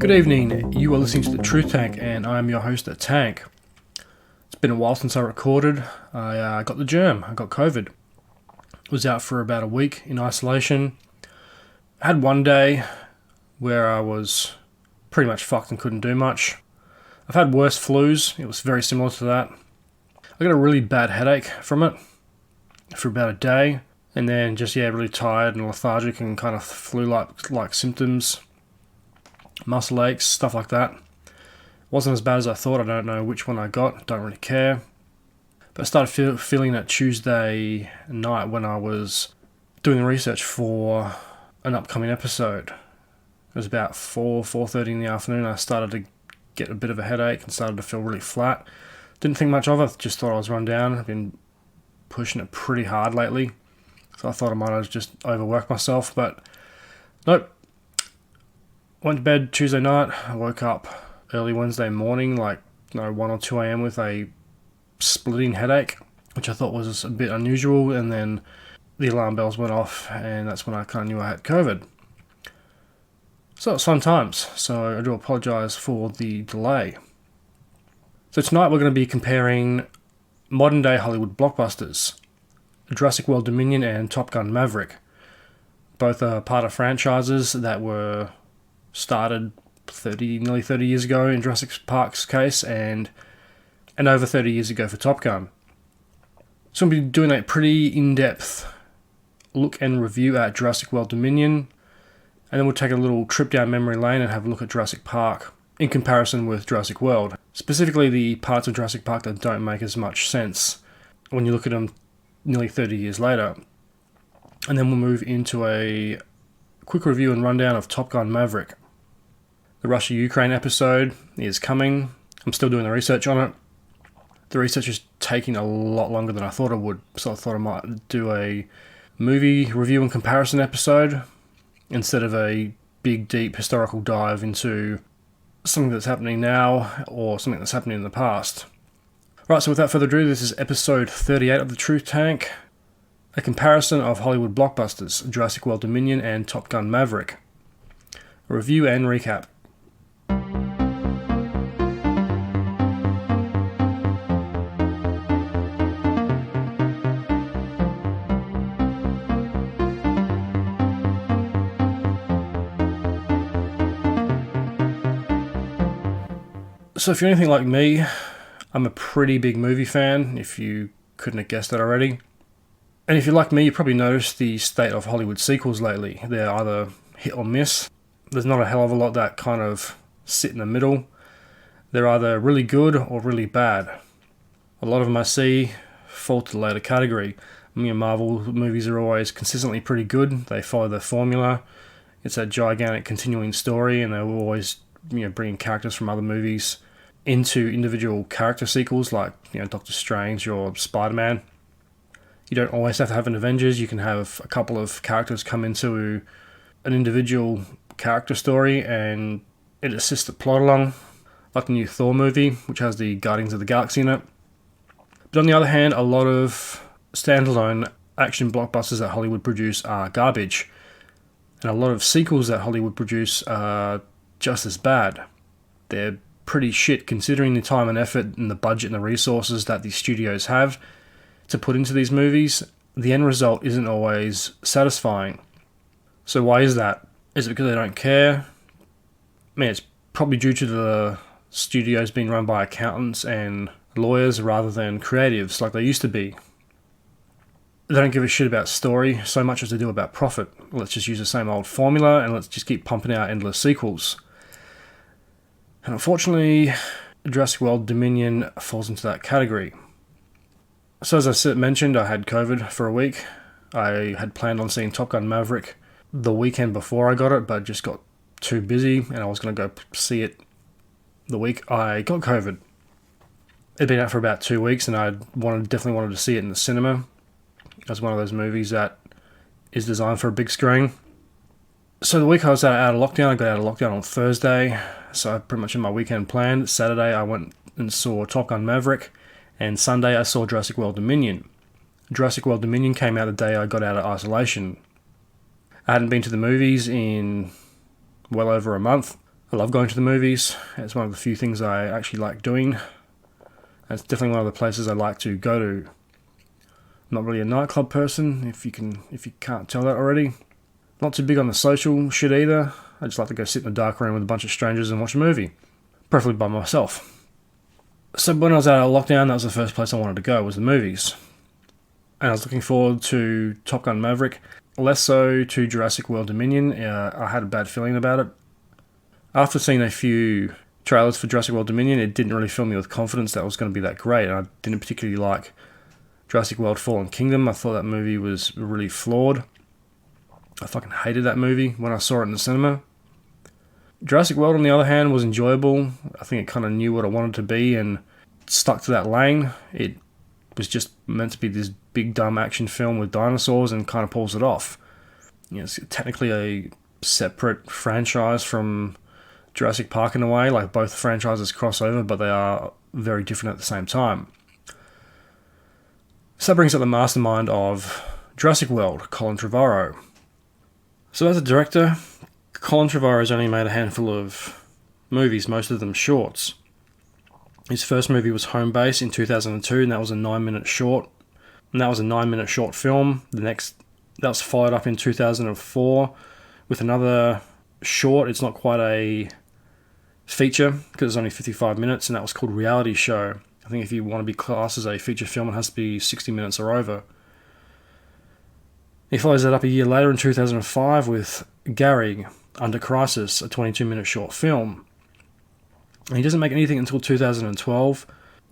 Good evening, you are listening to The Truth Tank and I'm your host, The Tank. It's been a while since I recorded. I got the germ, I got COVID. Was out for about a week in isolation. I had one day where I was pretty much fucked and couldn't do much. I've had worse flus, it was very similar to that. I got a really bad headache from it for about a day, and then just really tired and lethargic and kind of flu-like symptoms. Muscle aches, stuff like that. Wasn't as bad as I thought. I don't know which one I got, don't really care. But I started feeling that Tuesday night when I was doing the research for an upcoming episode. It was about 4:30 in the afternoon. I started to get a bit of a headache and started to feel really flat. Didn't think much of it, just thought I was run down. I've been pushing it pretty hard lately, so I thought I might have just overworked myself, but nope. Went to bed Tuesday night. I woke up early Wednesday morning, 1 or 2 a.m. with a splitting headache, which I thought was a bit unusual, and then the alarm bells went off, and that's when I kind of knew I had COVID. So it's fun times, so I do apologise for the delay. So tonight we're going to be comparing modern day Hollywood blockbusters, Jurassic World Dominion and Top Gun Maverick. Both are part of franchises that were started nearly 30 years ago in Jurassic Park's case, and over 30 years ago for Top Gun. So we'll be doing a pretty in-depth look and review at Jurassic World Dominion, and then we'll take a little trip down memory lane and have a look at Jurassic Park in comparison with Jurassic World. Specifically the parts of Jurassic Park that don't make as much sense when you look at them nearly 30 years later. And then we'll move into a quick review and rundown of Top Gun Maverick. The Russia-Ukraine episode is coming. I'm still doing the research on it. The research is taking a lot longer than I thought it would, so I thought I might do a movie review and comparison episode instead of a big, deep historical dive into something that's happening now or something that's happening in the past. Right, so without further ado, this is episode 38 of The Truth Tank, a comparison of Hollywood blockbusters, Jurassic World Dominion and Top Gun Maverick. A review and recap. So if you're anything like me, I'm a pretty big movie fan, if you couldn't have guessed that already. And if you're like me, you probably noticed the state of Hollywood sequels lately. They're either hit or miss. There's not a hell of a lot that kind of sit in the middle. They're either really good or really bad. A lot of them I see fall to the later category. Marvel movies are always consistently pretty good. They follow their formula. It's a gigantic continuing story, and they're always bringing characters from other movies into individual character sequels like Doctor Strange or Spider-Man. You don't always have to have an Avengers. You can have a couple of characters come into an individual character story and it assists the plot along, like the new Thor movie, which has the Guardians of the Galaxy in it. But on the other hand, a lot of standalone action blockbusters that Hollywood produce are garbage, and a lot of sequels that Hollywood produce are just as bad. They're pretty shit considering the time and effort and the budget and the resources that the studios have to put into these movies. The end result isn't always satisfying. So why is that? Is it because they don't care? It's probably due to the studios being run by accountants and lawyers rather than creatives like they used to be. They don't give a shit about story so much as they do about profit. Let's just use the same old formula and let's just keep pumping out endless sequels. And unfortunately, Jurassic World Dominion falls into that category. So as I mentioned, I had COVID for a week. I had planned on seeing Top Gun Maverick the weekend before I got it, but just got too busy and I was going to go see it the week I got COVID. It'd been out for about 2 weeks and I definitely wanted to see it in the cinema. It was one of those movies that is designed for a big screen. So the week I was out of lockdown, I got out of lockdown on Thursday, so I pretty much had my weekend planned. Saturday I went and saw Top Gun Maverick, and Sunday I saw Jurassic World Dominion. Jurassic World Dominion came out the day I got out of isolation. I hadn't been to the movies in well over a month. I love going to the movies. It's one of the few things I actually like doing. It's definitely one of the places I like to go to. I'm not really a nightclub person, if you can't tell that already. Not too big on the social shit either. I just like to go sit in a dark room with a bunch of strangers and watch a movie. Preferably by myself. So when I was out of lockdown, that was the first place I wanted to go, was the movies. And I was looking forward to Top Gun Maverick. Less so to Jurassic World Dominion. I had a bad feeling about it. After seeing a few trailers for Jurassic World Dominion, it didn't really fill me with confidence that it was going to be that great. And I didn't particularly like Jurassic World Fallen Kingdom. I thought that movie was really flawed. I fucking hated that movie when I saw it in the cinema. Jurassic World, on the other hand, was enjoyable. I think it kind of knew what it wanted to be and stuck to that lane. It was just meant to be this big dumb action film with dinosaurs and kind of pulls it off. It's technically a separate franchise from Jurassic Park in a way, like both franchises cross over, but they are very different at the same time. So that brings up the mastermind of Jurassic World, Colin Trevorrow. So as a director, Colin Trevorrow has only made a handful of movies, most of them shorts. His first movie was Home Base in 2002, and that was a 9-minute short. And that was a 9-minute short film. That was followed up in 2004 with another short. It's not quite a feature because it's only 55 minutes, and that was called Reality Show. I think if you want to be classed as a feature film, it has to be 60 minutes or over. He follows that up a year later in 2005 with Gary, Under Crisis, a 22-minute short film. And he doesn't make anything until 2012,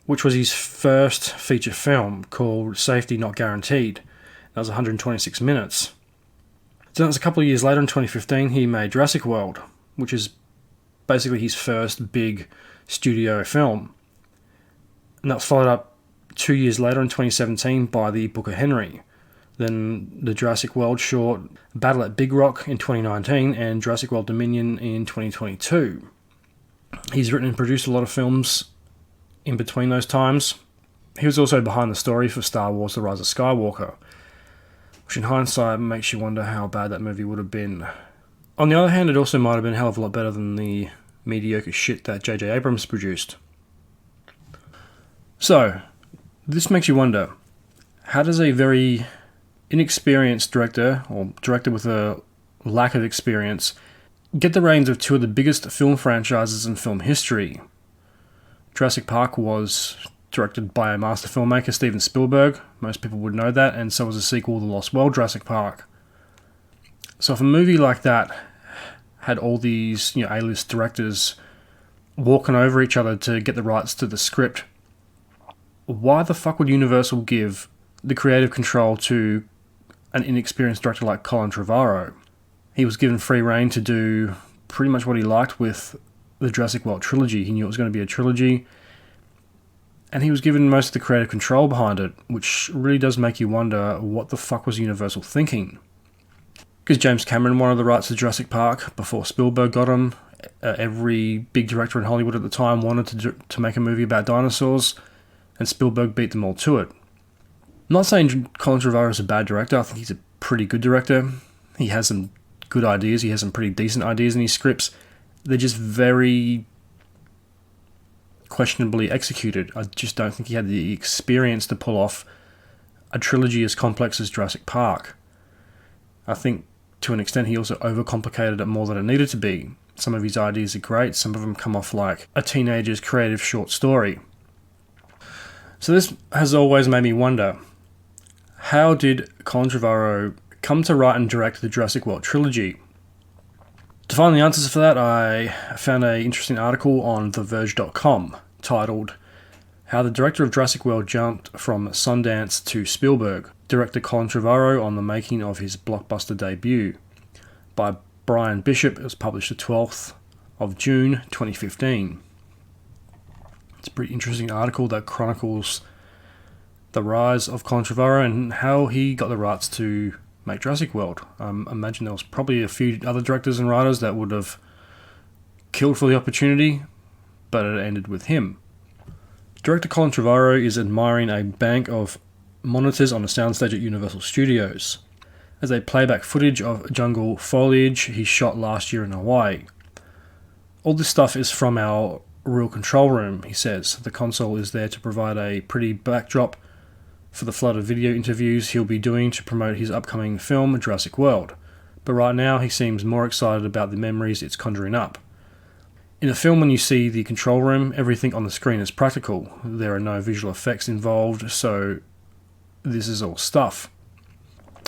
which was his first feature film called Safety Not Guaranteed. That was 126 minutes. So that was a couple of years later in 2015, he made Jurassic World, which is basically his first big studio film. And that was followed up 2 years later in 2017 by The Book of Henry. Then the Jurassic World short Battle at Big Rock in 2019 and Jurassic World Dominion in 2022. He's written and produced a lot of films in between those times. He was also behind the story for Star Wars The Rise of Skywalker, which in hindsight makes you wonder how bad that movie would have been. On the other hand, it also might have been a hell of a lot better than the mediocre shit that J.J. Abrams produced. So, this makes you wonder, how does a very inexperienced director, or director with a lack of experience, get the reins of two of the biggest film franchises in film history? Jurassic Park was directed by a master filmmaker, Steven Spielberg. Most people would know that, and so was the sequel, The Lost World, Jurassic Park. So if a movie like that had all these, A-list directors walking over each other to get the rights to the script, why the fuck would Universal give the creative control to an inexperienced director like Colin Trevorrow? He was given free rein to do pretty much what he liked with the Jurassic World trilogy. He knew it was going to be a trilogy, and he was given most of the creative control behind it, which really does make you wonder what the fuck was Universal thinking. Because James Cameron wanted the rights to Jurassic Park before Spielberg got them. Every big director in Hollywood at the time wanted to make a movie about dinosaurs, and Spielberg beat them all to it. I'm not saying Colin Trevorrow is a bad director. I think he's a pretty good director. He has some good ideas. He has some pretty decent ideas in his scripts. They're just very questionably executed. I just don't think he had the experience to pull off a trilogy as complex as Jurassic Park. I think to an extent he also overcomplicated it more than it needed to be. Some of his ideas are great. Some of them come off like a teenager's creative short story. So this has always made me wonder, how did Colin Trevorrow come to write and direct the Jurassic World trilogy? To find the answers for that, I found an interesting article on TheVerge.com titled How the Director of Jurassic World Jumped from Sundance to Spielberg, Director Colin Trevorrow on the Making of His Blockbuster Debut, by Brian Bishop. It was published the 12th of June 2015. It's a pretty interesting article that chronicles the rise of Colin Trevorrow and how he got the rights to make Jurassic World. I imagine there was probably a few other directors and writers that would have killed for the opportunity, but it ended with him. Director Colin Trevorrow is admiring a bank of monitors on a soundstage at Universal Studios as they play back footage of jungle foliage he shot last year in Hawaii. All this stuff is from our real control room, he says. The console is there to provide a pretty backdrop for the flood of video interviews he'll be doing to promote his upcoming film, Jurassic World. But right now he seems more excited about the memories it's conjuring up. In a film, when you see the control room, everything on the screen is practical. There are no visual effects involved, so this is all stuff.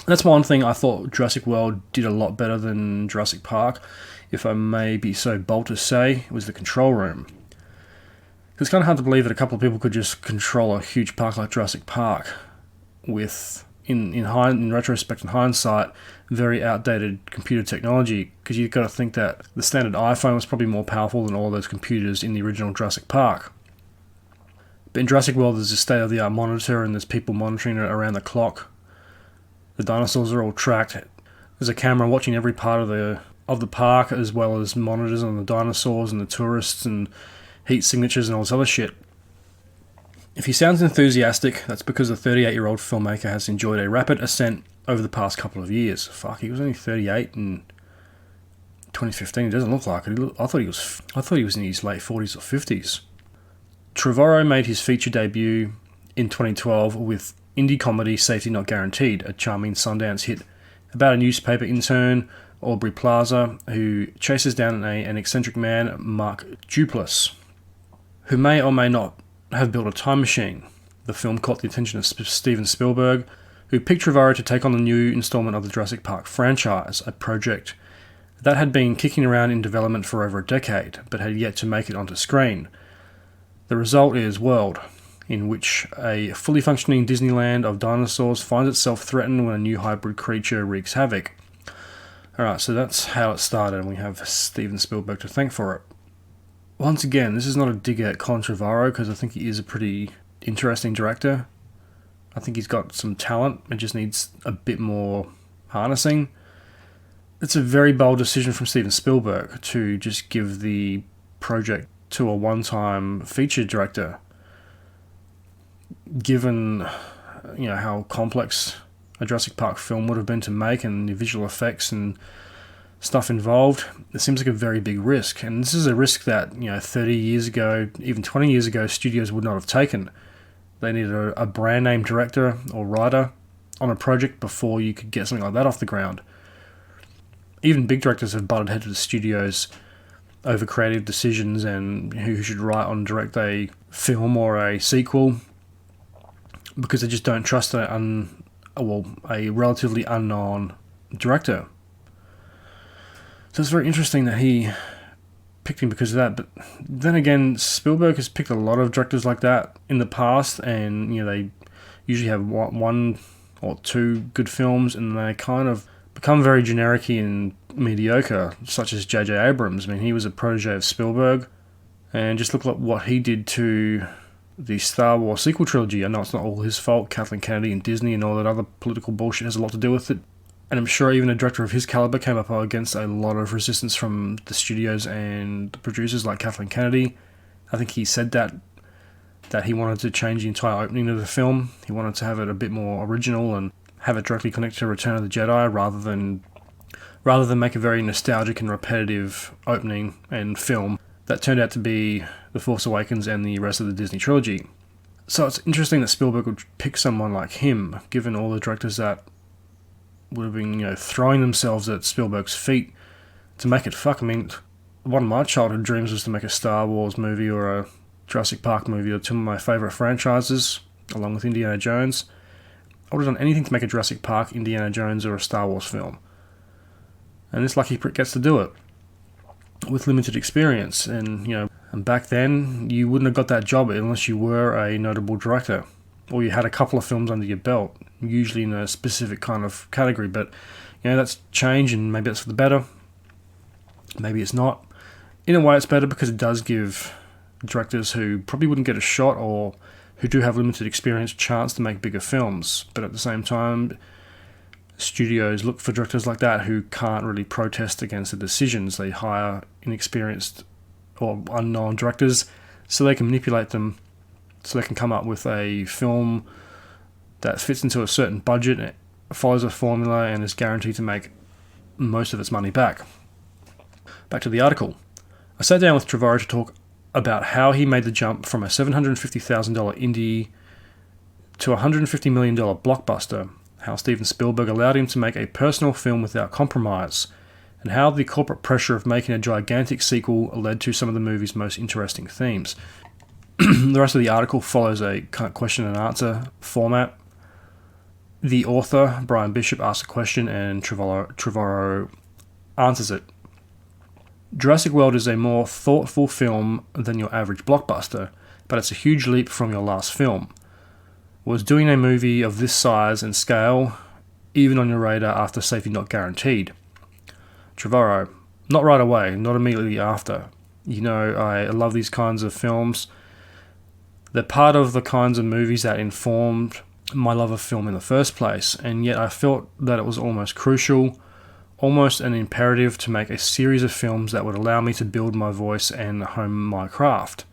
That's one thing I thought Jurassic World did a lot better than Jurassic Park, if I may be so bold to say, was the control room. It's kind of hard to believe that a couple of people could just control a huge park like Jurassic Park with, in retrospect and hindsight, very outdated computer technology, because you've got to think that the standard iPhone was probably more powerful than all of those computers in the original Jurassic Park. But in Jurassic World, there's a state-of-the-art monitor and there's people monitoring it around the clock. The dinosaurs are all tracked. There's a camera watching every part of the park, as well as monitors on the dinosaurs and the tourists and heat signatures and all this other shit. If he sounds enthusiastic, that's because the 38-year-old filmmaker has enjoyed a rapid ascent over the past couple of years. Fuck, he was only 38 in 2015. It doesn't look like it. I thought he was in his late 40s or 50s. Trevorrow made his feature debut in 2012 with indie comedy Safety Not Guaranteed, a charming Sundance hit about a newspaper intern, Aubrey Plaza, who chases down an eccentric man, Mark Duplass, who may or may not have built a time machine. The film caught the attention of Steven Spielberg, who picked Trevorrow to take on the new installment of the Jurassic Park franchise, a project that had been kicking around in development for over a decade, but had yet to make it onto screen. The result is World, in which a fully functioning Disneyland of dinosaurs finds itself threatened when a new hybrid creature wreaks havoc. Alright, so that's how it started, and we have Steven Spielberg to thank for it. Once again, this is not a dig at Colin Trevorrow, because I think he is a pretty interesting director. I think he's got some talent, it just needs a bit more harnessing. It's a very bold decision from Steven Spielberg to just give the project to a one-time feature director, given how complex a Jurassic Park film would have been to make and the visual effects and stuff involved. It seems like a very big risk, and this is a risk that 30 years ago, even 20 years ago, studios would not have taken. They needed a brand name director or writer on a project before you could get something like that off the ground. Even big directors have butted heads with studios over creative decisions and who should write or direct a film or a sequel, because they just don't trust a relatively unknown director. So it's very interesting that he picked him because of that. But then again, Spielberg has picked a lot of directors like that in the past, and they usually have one or two good films, and they kind of become very generic and mediocre, such as J.J. Abrams. I mean, he was a protege of Spielberg, and just look at what he did to the Star Wars sequel trilogy. I know it's not all his fault. Kathleen Kennedy and Disney and all that other political bullshit has a lot to do with it. And I'm sure even a director of his caliber came up against a lot of resistance from the studios and the producers like Kathleen Kennedy. I think he said that he wanted to change the entire opening of the film. He wanted to have it a bit more original and have it directly connect to Return of the Jedi rather than make a very nostalgic and repetitive opening and film that turned out to be The Force Awakens and the rest of the Disney trilogy. So it's interesting that Spielberg would pick someone like him, given all the directors that would have been, throwing themselves at Spielberg's feet to make it fuck. I mean, one of my childhood dreams was to make a Star Wars movie or a Jurassic Park movie, or two of my favourite franchises, along with Indiana Jones. I would have done anything to make a Jurassic Park, Indiana Jones, or a Star Wars film. And this lucky prick gets to do it with limited experience. And back then, you wouldn't have got that job unless you were a notable director, or you had a couple of films under your belt, usually in a specific kind of category. But that's changed, and maybe that's for the better. maybe it's not. In a way, it's better because it does give directors who probably wouldn't get a shot or who do have limited experience a chance to make bigger films. But at the same time, studios look for directors like that who can't really protest against the decisions. They hire inexperienced or unknown directors so they can manipulate them, so they can come up with a film that fits into a certain budget, follows a formula, and is guaranteed to make most of its money back. Back to the article. I sat down with Trevorrow to talk about how he made the jump from a $750,000 indie to a $150 million blockbuster, how Steven Spielberg allowed him to make a personal film without compromise, and how the corporate pressure of making a gigantic sequel led to some of the movie's most interesting themes. The rest of the article follows a kind of question and answer format. The author, Brian Bishop, asks a question and Trevorrow answers it. Jurassic World is a more thoughtful film than your average blockbuster, but it's a huge leap from your last film. Was doing a movie of this size and scale even on your radar after safety not guaranteed? Trevorrow: not right away, not immediately after. You know, I love these kinds of films. They're part of the kinds of movies that informed my love of film in the first place, and yet I felt that it was almost crucial, almost an imperative to make a series of films that would allow me to build my voice and hone my craft.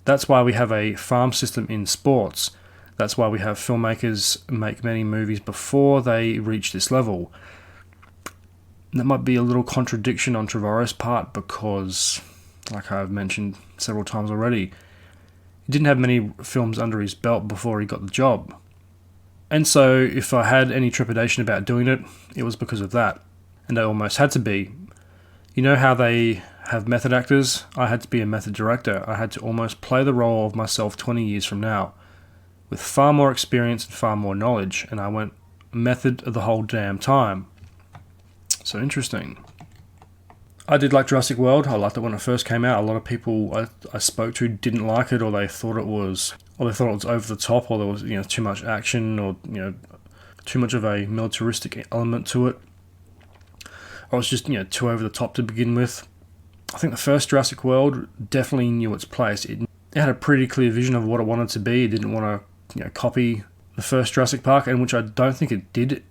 That's why we have a farm system in sports. That's why we have filmmakers make many movies before they reach this level. That might be a little contradiction on Trevorrow's part because, like I've mentioned several times already, he didn't have many films under his belt before he got the job. And so, if I had any trepidation about doing it, it was because of that. And I almost had to be. You know how they have method actors? I had to be a method director. I had to almost play the role of myself 20 years from now, with far more experience and far more knowledge, and I went method the whole damn time. So interesting. I did like Jurassic World. I liked it when it first came out. A lot of people I spoke to didn't like it, or they thought it was over the top, or there was too much action, or too much of a militaristic element to it. Or it was just too over the top to begin with. I think the first Jurassic World definitely knew its place. It had a pretty clear vision of what it wanted to be. It didn't want to copy the first Jurassic Park, and which I don't think it did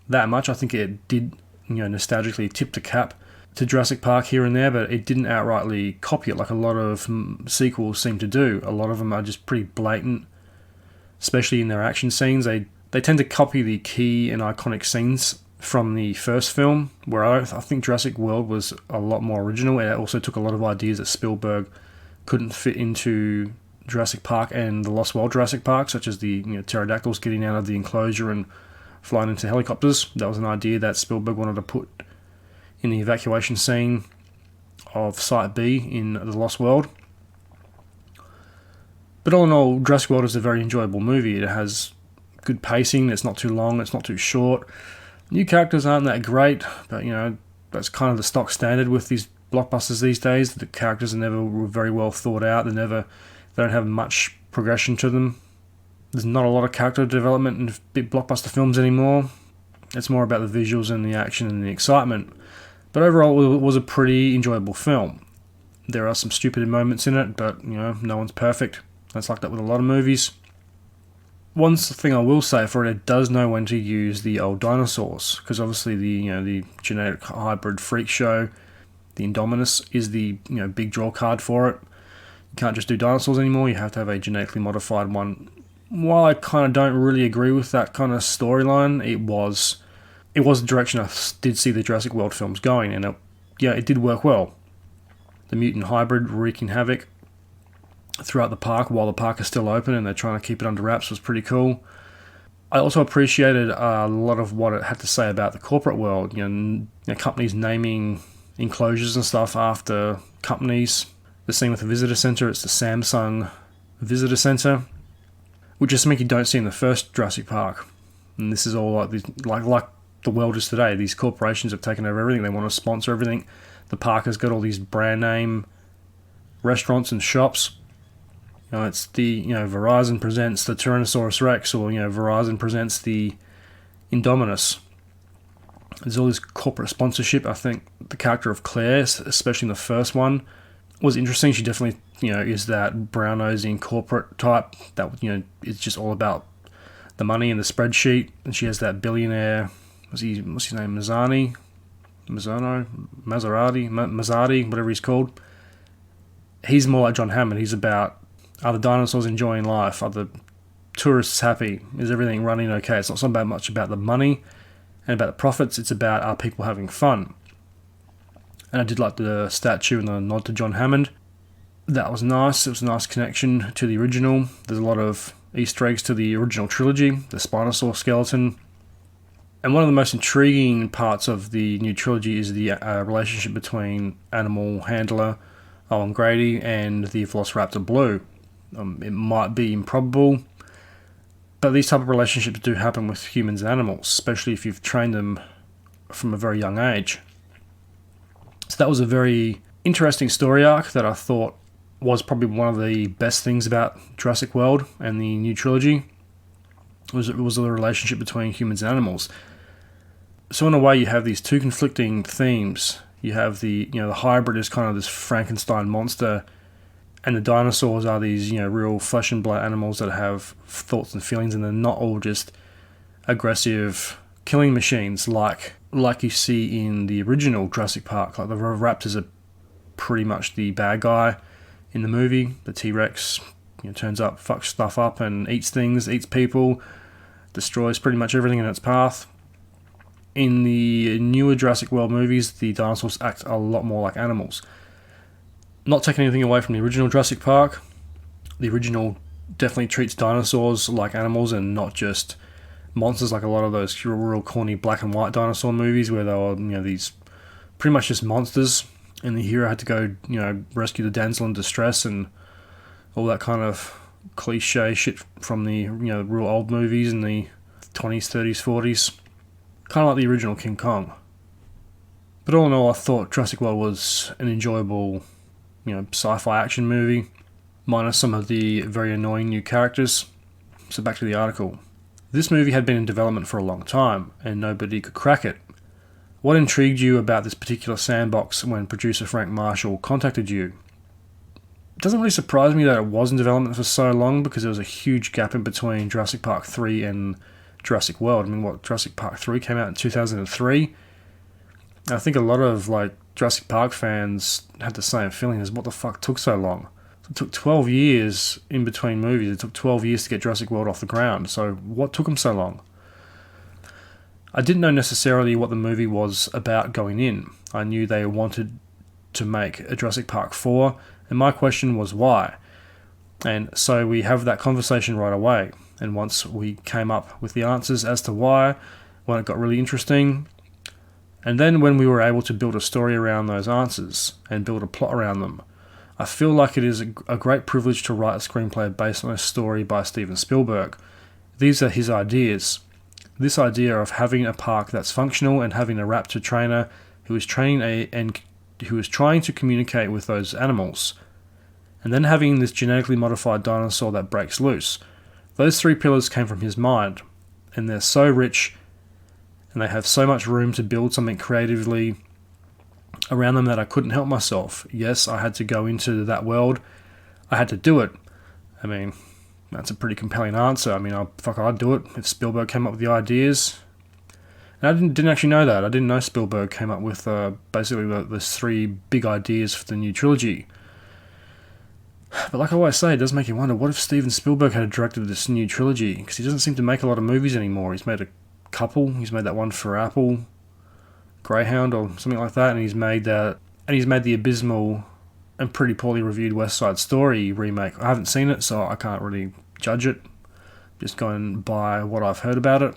that much. I think it did nostalgically tip the cap to Jurassic Park here and there, but it didn't outrightly copy it like a lot of sequels seem to do. A lot of them are just pretty blatant, especially in their action scenes. They tend to copy the key and iconic scenes from the first film, where I think Jurassic World was a lot more original. It also took a lot of ideas that Spielberg couldn't fit into Jurassic Park and the Lost World Jurassic Park, such as the pterodactyls getting out of the enclosure and flying into helicopters. That was an idea that Spielberg wanted to put in the evacuation scene of Site B in The Lost World. But all in all, Jurassic World is a very enjoyable movie. It has good pacing, it's not too long, it's not too short. New characters aren't that great, but that's kind of the stock standard with these blockbusters these days. The characters are never very well thought out, they don't have much progression to them. There's not a lot of character development in big blockbuster films anymore. It's more about the visuals and the action and the excitement. But overall, it was a pretty enjoyable film. There are some stupid moments in it, but no one's perfect. That's like that with a lot of movies. One thing I will say for it does know when to use the old dinosaurs, because obviously the genetic hybrid freak show, the Indominus, is the big draw card for it. You can't just do dinosaurs anymore. You have to have a genetically modified one. While I kind of don't really agree with that kind of storyline, it was the direction I did see the Jurassic World films going, and it did work well. The mutant hybrid wreaking havoc throughout the park while the park is still open and they're trying to keep it under wraps was pretty cool. I also appreciated a lot of what it had to say about the corporate world. Companies naming enclosures and stuff after companies. The scene with the visitor center, it's the Samsung Visitor Center, which is something you don't see in the first Jurassic Park. And this is all like the world is today. These corporations have taken over everything. They want to sponsor everything. The park has got all these brand name restaurants and shops. It's the Verizon presents the Tyrannosaurus Rex, or Verizon presents the Indominus. There's all this corporate sponsorship. I think the character of Claire, especially in the first one, was interesting. She definitely, is that brown-nosing corporate type that, is just all about the money and the spreadsheet. And she has that billionaire, what's his name, Mazzardi, whatever he's called. He's more like John Hammond. He's about, are the dinosaurs enjoying life? Are the tourists happy? Is everything running okay? It's not so much about the money and about the profits. It's about, are people having fun? And I did like the statue and the nod to John Hammond. That was nice. It was a nice connection to the original. There's a lot of Easter eggs to the original trilogy, the Spinosaur skeleton. And one of the most intriguing parts of the new trilogy is the relationship between animal handler Owen Grady and the Velociraptor Blue. It might be improbable, but these type of relationships do happen with humans and animals, especially if you've trained them from a very young age. So that was a very interesting story arc that I thought was probably one of the best things about Jurassic World and the new trilogy. It was the relationship between humans and animals. So in a way, you have these two conflicting themes. You have the hybrid is kind of this Frankenstein monster, and the dinosaurs are these real flesh and blood animals that have thoughts and feelings, and they're not all just aggressive killing machines like you see in the original Jurassic Park. Like the raptors are pretty much the bad guy in the movie. The T-Rex turns up, fucks stuff up, and eats things, eats people, destroys pretty much everything in its path. In the newer Jurassic World movies, the dinosaurs act a lot more like animals. Not taking anything away from the original Jurassic Park, the original definitely treats dinosaurs like animals and not just monsters like a lot of those real corny black and white dinosaur movies where they were, these pretty much just monsters, and the hero had to go, rescue the damsel in distress and all that kind of cliche shit from the, real old movies in the 20s, 30s, 40s. Kind of like the original King Kong. But all in all, I thought Jurassic World was an enjoyable, sci-fi action movie, minus some of the very annoying new characters. So back to the article. This movie had been in development for a long time, and nobody could crack it. What intrigued you about this particular sandbox when producer Frank Marshall contacted you? It doesn't really surprise me that it was in development for so long, because there was a huge gap in between Jurassic Park 3 and Jurassic World. Jurassic Park 3 came out in 2003. I think a lot of Jurassic Park fans had the same feeling as what the fuck took so long. It took 12 years in between movies. It took 12 years to get Jurassic World off the ground. So what took them so long? I didn't know necessarily what the movie was about going in. I knew they wanted to make a Jurassic Park 4, and my question was why. And so we have that conversation right away. And once we came up with the answers as to why, when it got really interesting, and then when we were able to build a story around those answers and build a plot around them, I feel like it is a great privilege to write a screenplay based on a story by Steven Spielberg. These are his ideas. This idea of having a park that's functional and having a raptor trainer who is who is trying to communicate with those animals, and then having this genetically modified dinosaur that breaks loose. Those three pillars came from his mind, and they're so rich, and they have so much room to build something creatively around them that I couldn't help myself. Yes, I had to go into that world. I had to do it. That's a pretty compelling answer. I'd do it if Spielberg came up with the ideas. And I didn't actually know that. I didn't know Spielberg came up with basically those three big ideas for the new trilogy. But like I always say, it does make you wonder, what if Steven Spielberg had directed this new trilogy? Because he doesn't seem to make a lot of movies anymore. He's made a couple. He's made that one for Apple, Greyhound or something like that, and he's made the abysmal and pretty poorly reviewed West Side Story remake. I haven't seen it, so I can't really judge it. Just going by what I've heard about it.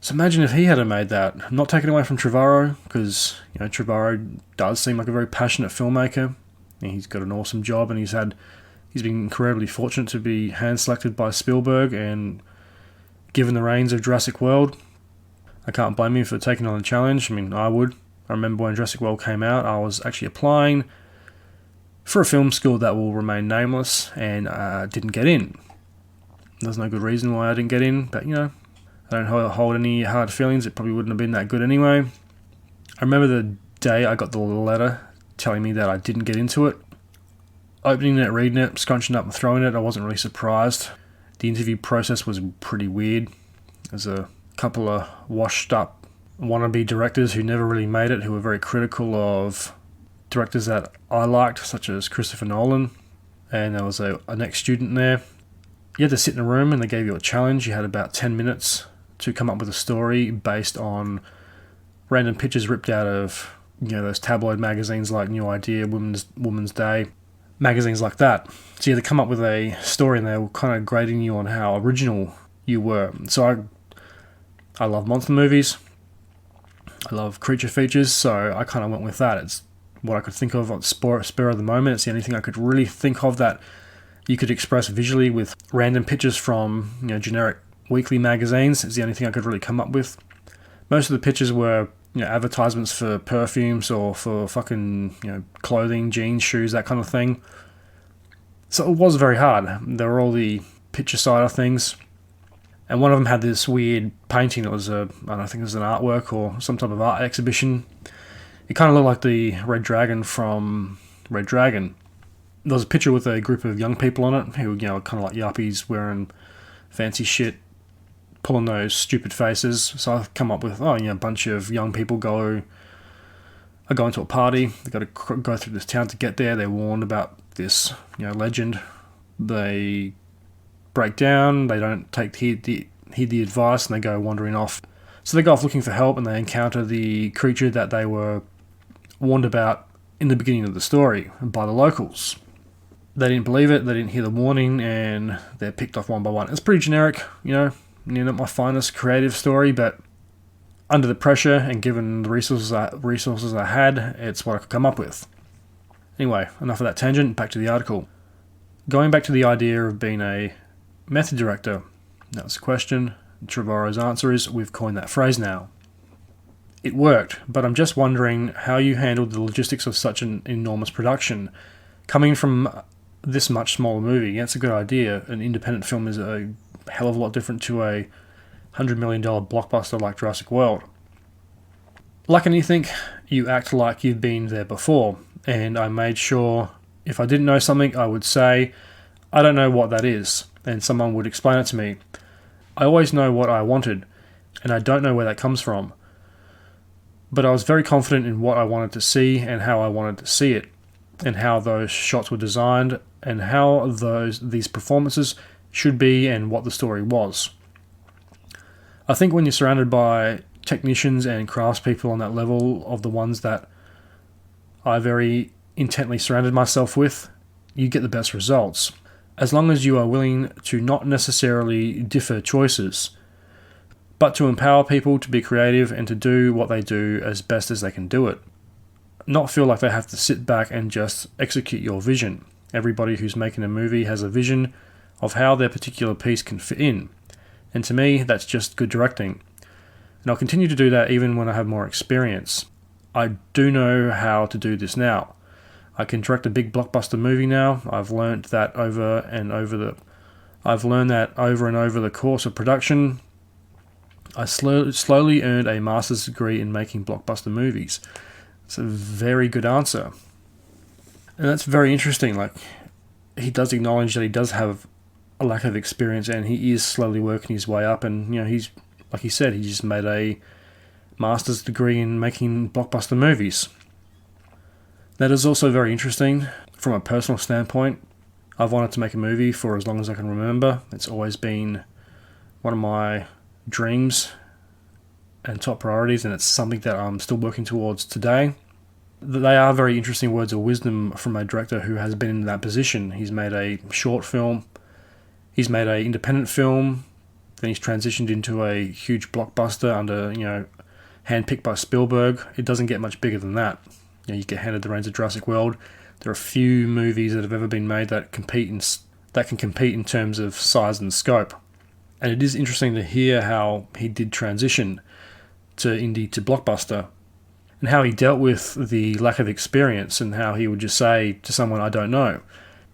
So imagine if he had made that. I'm not taking away from Trevorrow, because Trevorrow does seem like a very passionate filmmaker. He's got an awesome job, and he's been incredibly fortunate to be hand-selected by Spielberg and given the reins of Jurassic World. I can't blame him for taking on the challenge. I would. I remember when Jurassic World came out, I was actually applying for a film school that will remain nameless, and didn't get in. There's no good reason why I didn't get in, but I don't hold any hard feelings. It probably wouldn't have been that good anyway. I remember the day I got the letter telling me that I didn't get into it. Opening it, reading it, scrunching up and throwing it, I wasn't really surprised. The interview process was pretty weird. There's a couple of washed up wannabe directors who never really made it, who were very critical of directors that I liked, such as Christopher Nolan. And there was an ex-student there. You had to sit in a room and they gave you a challenge. You had about 10 minutes to come up with a story based on random pictures ripped out of, those tabloid magazines like New Idea, Woman's Day, magazines like that. So you had to come up with a story, and they were kind of grading you on how original you were. So I love monster movies. I love creature features, so I kind of went with that. It's what I could think of on the spur of the moment. It's the only thing I could really think of that you could express visually with random pictures from generic weekly magazines. It's the only thing I could really come up with. Most of the pictures were advertisements for perfumes or for fucking clothing, jeans, shoes, that kind of thing. So it was very hard. There were all the picture side of things. And one of them had this weird painting. It was I don't think it was an artwork or some type of art exhibition. It kind of looked like the Red Dragon from Red Dragon. There was a picture with a group of young people on it who were kind of like yuppies wearing fancy shit, pulling those stupid faces. So I've come up with a bunch of young people are going to a party. They've got to go through this town to get there. They're warned about this legend. They break down. They don't heed the advice, and they go wandering off. So they go off looking for help, and they encounter the creature that they were warned about in the beginning of the story by the locals. They didn't believe it. They didn't hear the warning, and they're picked off one by one. It's pretty generic, not my finest creative story, but under the pressure and given the resources I had, it's what I could come up with. Anyway, enough of that tangent. Back to the article. Going back to the idea of being a method director, that was the question. Trevorrow's answer is, we've coined that phrase now. It worked, but I'm just wondering how you handled the logistics of such an enormous production. Coming from this much smaller movie, it's a good idea. An independent film is a hell of a lot different to a $100 million blockbuster like Jurassic World. Like anything, you act like you've been there before, and I made sure if I didn't know something, I would say, I don't know what that is, and someone would explain it to me. I always know what I wanted, and I don't know where that comes from. But I was very confident in what I wanted to see and how I wanted to see it, and how those shots were designed, and how these performances should be, and what the story was. I think when you're surrounded by technicians and craftspeople on that level of the ones that I very intently surrounded myself with, you get the best results. As long as you are willing to not necessarily differ choices, but to empower people to be creative and to do what they do as best as they can do it. Not feel like they have to sit back and just execute your vision. Everybody who's making a movie has a vision of how their particular piece can fit in. And to me, that's just good directing. And I'll continue to do that even when I have more experience. I do know how to do this now. I can direct a big blockbuster movie now. I've learned that over and over the course of production. I slowly earned a master's degree in making blockbuster movies. It's a very good answer. And that's very interesting. Like, he does acknowledge that he does have a lack of experience, and he is slowly working his way up. And he's, like he said, he just made a master's degree in making blockbuster movies. That is also very interesting from a personal standpoint. I've wanted to make a movie for as long as I can remember. It's always been one of my dreams and top priorities, and it's something that I'm still working towards today. They are very interesting words of wisdom from a director who has been in that position. He's made a short film, he's made an independent film, then he's transitioned into a huge blockbuster under, handpicked by Spielberg. It doesn't get much bigger than that. You get handed the reins of Jurassic World. There are few movies that have ever been made that can compete in terms of size and scope. And it is interesting to hear how he did transition to indie to blockbuster, and how he dealt with the lack of experience, and how he would just say to someone, I don't know.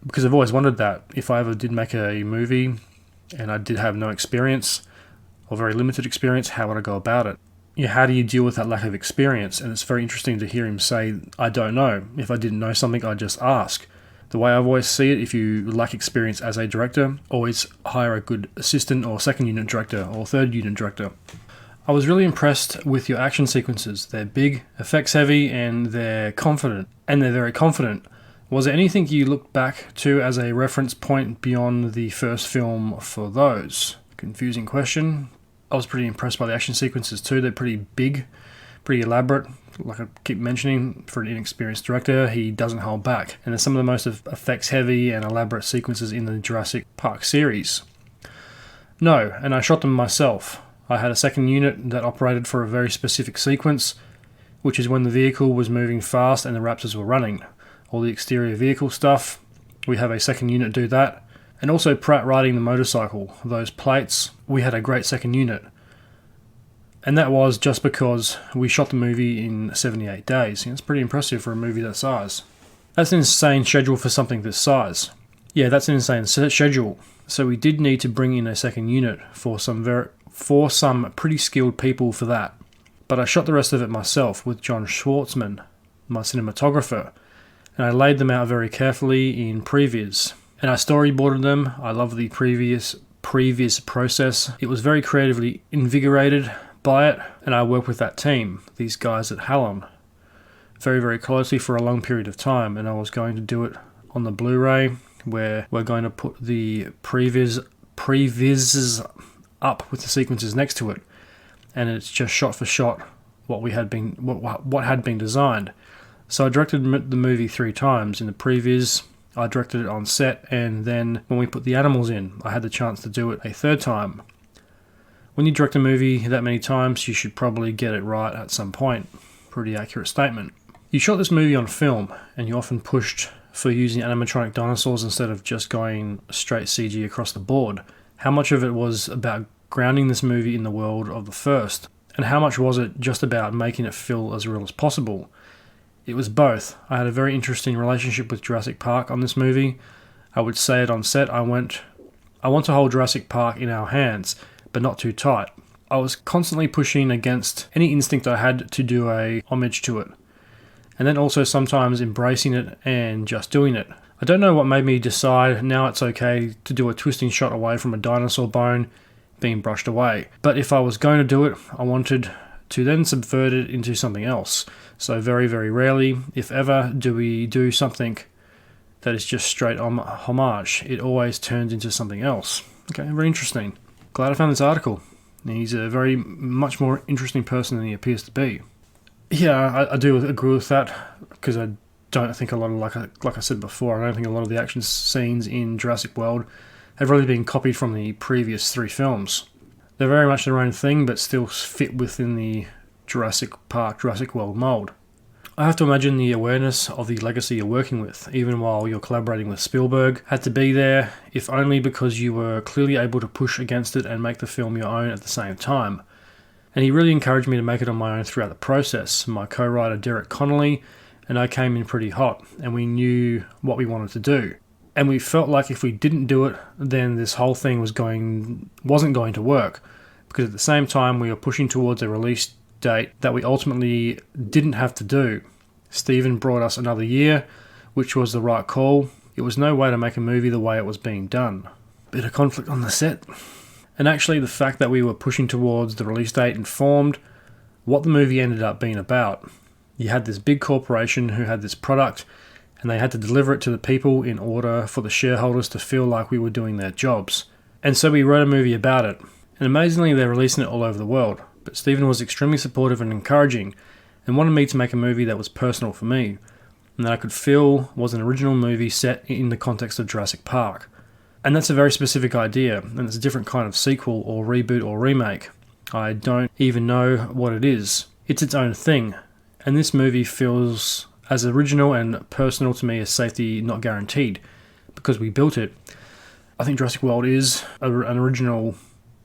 Because I've always wondered that if I ever did make a movie and I did have no experience or very limited experience, how would I go about it? How do you deal with that lack of experience? And it's very interesting to hear him say, I don't know. If I didn't know something, I'd just ask. The way I've always see it, if you lack experience as a director, always hire a good assistant or second unit director or third unit director. I was really impressed with your action sequences. They're big, effects heavy, and they're confident. And they're very confident. Was there anything you look back to as a reference point beyond the first film for those? Confusing question. I was pretty impressed by the action sequences too. They're pretty big, pretty elaborate. Like I keep mentioning, for an inexperienced director, he doesn't hold back. And they're some of the most effects heavy and elaborate sequences in the Jurassic Park series. No, and I shot them myself. I had a second unit that operated for a very specific sequence, which is when the vehicle was moving fast and the Raptors were running. All the exterior vehicle stuff, we have a second unit do that. And also Pratt riding the motorcycle, those plates, we had a great second unit. And that was just because we shot the movie in 78 days. It's pretty impressive for a movie that size. That's an insane schedule for something this size. Yeah, that's an insane schedule. So we did need to bring in a second unit for some pretty skilled people for that. But I shot the rest of it myself with John Schwartzman, my cinematographer, and I laid them out very carefully in previs. And I storyboarded them. I love the previous process. It was very creatively invigorated by it, and I worked with that team, these guys at Helm, very, very closely for a long period of time, and I was going to do it on the Blu-ray, where we're going to put the previs up with the sequences next to it, and it's just shot for shot what had been designed. So I directed the movie 3 times. In the previs, I directed it on set, and then when we put the animals in, I had the chance to do it a 3rd time. When you direct a movie that many times, you should probably get it right at some point. Pretty accurate statement. You shot this movie on film, and you often pushed for using animatronic dinosaurs instead of just going straight CG across the board. How much of it was about grounding this movie in the world of the first, and how much was it just about making it feel as real as possible? It was both. I had a very interesting relationship with Jurassic Park on this movie. I would say it on set, I want to hold Jurassic Park in our hands, but not too tight. I was constantly pushing against any instinct I had to do a homage to it, and then also sometimes embracing it and just doing it. I don't know what made me decide now it's okay to do a twisting shot away from a dinosaur bone being brushed away, but if I was going to do it, I wanted to then subvert it into something else. So very, very rarely, if ever, do we do something that is just straight homage. It always turns into something else. Okay, very interesting. Glad I found this article. He's a very much more interesting person than he appears to be. Yeah, I do agree with that, because I don't think a lot of, like I said before, I don't think a lot of the action scenes in Jurassic World have really been copied from the previous 3 films. They're very much their own thing, but still fit within the Jurassic Park, Jurassic World mold. I have to imagine the awareness of the legacy you're working with, even while you're collaborating with Spielberg, had to be there, if only because you were clearly able to push against it and make the film your own at the same time. And he really encouraged me to make it on my own throughout the process. My co-writer Derek Connolly and I came in pretty hot, and we knew what we wanted to do. And we felt like if we didn't do it, then this whole thing wasn't going to work, because at the same time we were pushing towards a release date that we ultimately didn't have to do. Steven brought us another year, which was the right call. It was no way to make a movie the way it was being done. Bit of conflict on the set. And actually the fact that we were pushing towards the release date informed what the movie ended up being about. You had this big corporation who had this product, and they had to deliver it to the people in order for the shareholders to feel like we were doing their jobs. And so we wrote a movie about it. And amazingly, they're releasing it all over the world. But Steven was extremely supportive and encouraging, and wanted me to make a movie that was personal for me, and that I could feel was an original movie set in the context of Jurassic Park. And that's a very specific idea, and it's a different kind of sequel or reboot or remake. I don't even know what it is. It's its own thing, and this movie feels as original and personal to me as Safety Not Guaranteed, because we built it. I think Jurassic World is an original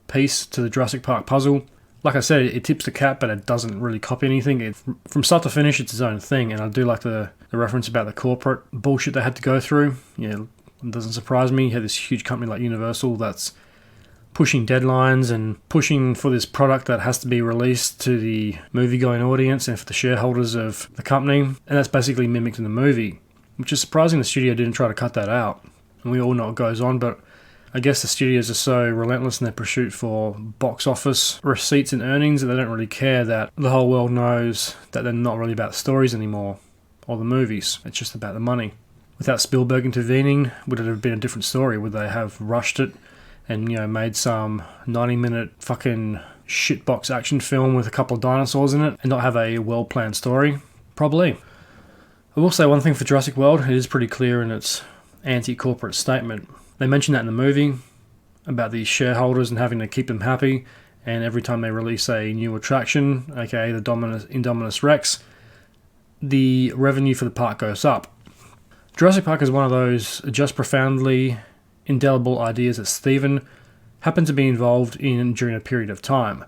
piece to the Jurassic Park puzzle. Like I said, it tips the cap, but it doesn't really copy anything. From start to finish, it's its own thing, and I do like the reference about the corporate bullshit they had to go through. Yeah, it doesn't surprise me. You had this huge company like Universal that's pushing deadlines and pushing for this product that has to be released to the movie-going audience and for the shareholders of the company. And that's basically mimicked in the movie, which is surprising the studio didn't try to cut that out. And we all know what goes on, but I guess the studios are so relentless in their pursuit for box office receipts and earnings that they don't really care that the whole world knows that they're not really about stories anymore, or the movies. It's just about the money. Without Spielberg intervening, would it have been a different story? Would they have rushed it and, made some 90-minute fucking shitbox action film with a couple of dinosaurs in it and not have a well-planned story? Probably. I will say one thing for Jurassic World, it is pretty clear in its anti-corporate statement. They mention that in the movie about the shareholders and having to keep them happy, and every time they release a new attraction, aka the Indominus Rex, the revenue for the park goes up. Jurassic Park is one of those just profoundly indelible ideas that Steven happened to be involved in during a period of time.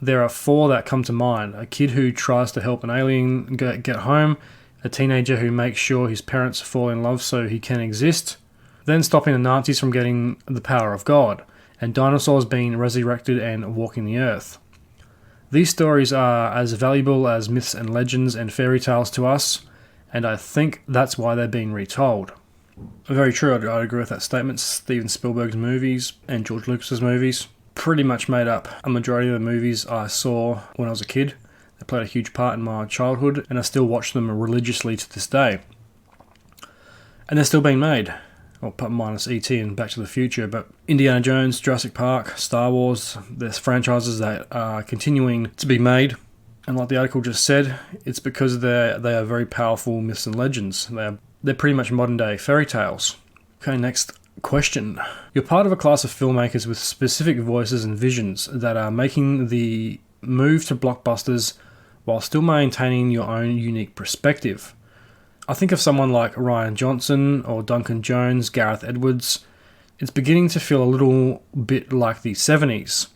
There are 4 that come to mind: a kid who tries to help an alien get home, a teenager who makes sure his parents fall in love so he can exist, then stopping the Nazis from getting the power of God, and dinosaurs being resurrected and walking the earth. These stories are as valuable as myths and legends and fairy tales to us, and I think that's why they're being retold. Very true, I'd agree with that statement. Steven Spielberg's movies and George Lucas's movies pretty much made up a majority of the movies I saw when I was a kid. They played a huge part in my childhood, and I still watch them religiously to this day. And they're still being made. Well, minus E.T. and Back to the Future, but Indiana Jones, Jurassic Park, Star Wars, there's franchises that are continuing to be made. And like the article just said, it's because they are very powerful myths and legends. They're pretty much modern day fairy tales. Okay, next question. You're part of a class of filmmakers with specific voices and visions that are making the move to blockbusters while still maintaining your own unique perspective. I think of someone like Rian Johnson or Duncan Jones, Gareth Edwards. It's beginning to feel a little bit like the 70s,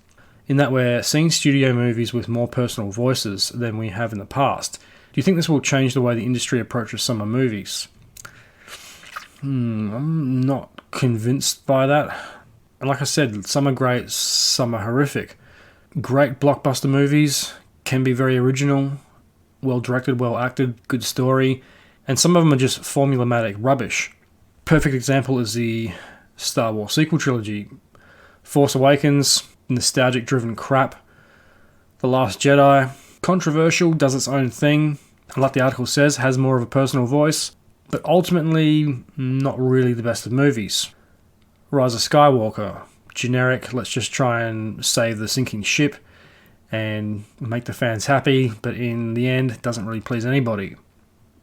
in that we're seeing studio movies with more personal voices than we have in the past. Do you think this will change the way the industry approaches summer movies? I'm not convinced by that. And like I said, some are great, some are horrific. Great blockbuster movies can be very original, well directed, well acted, good story, and some of them are just formulaic rubbish. Perfect example is the Star Wars sequel trilogy. Force Awakens, nostalgic driven crap. The Last Jedi, controversial, does its own thing, and like the article says, has more of a personal voice, but ultimately not really the best of movies. Rise of Skywalker, generic, let's just try and save the sinking ship and make the fans happy, but in the end, it doesn't really please anybody.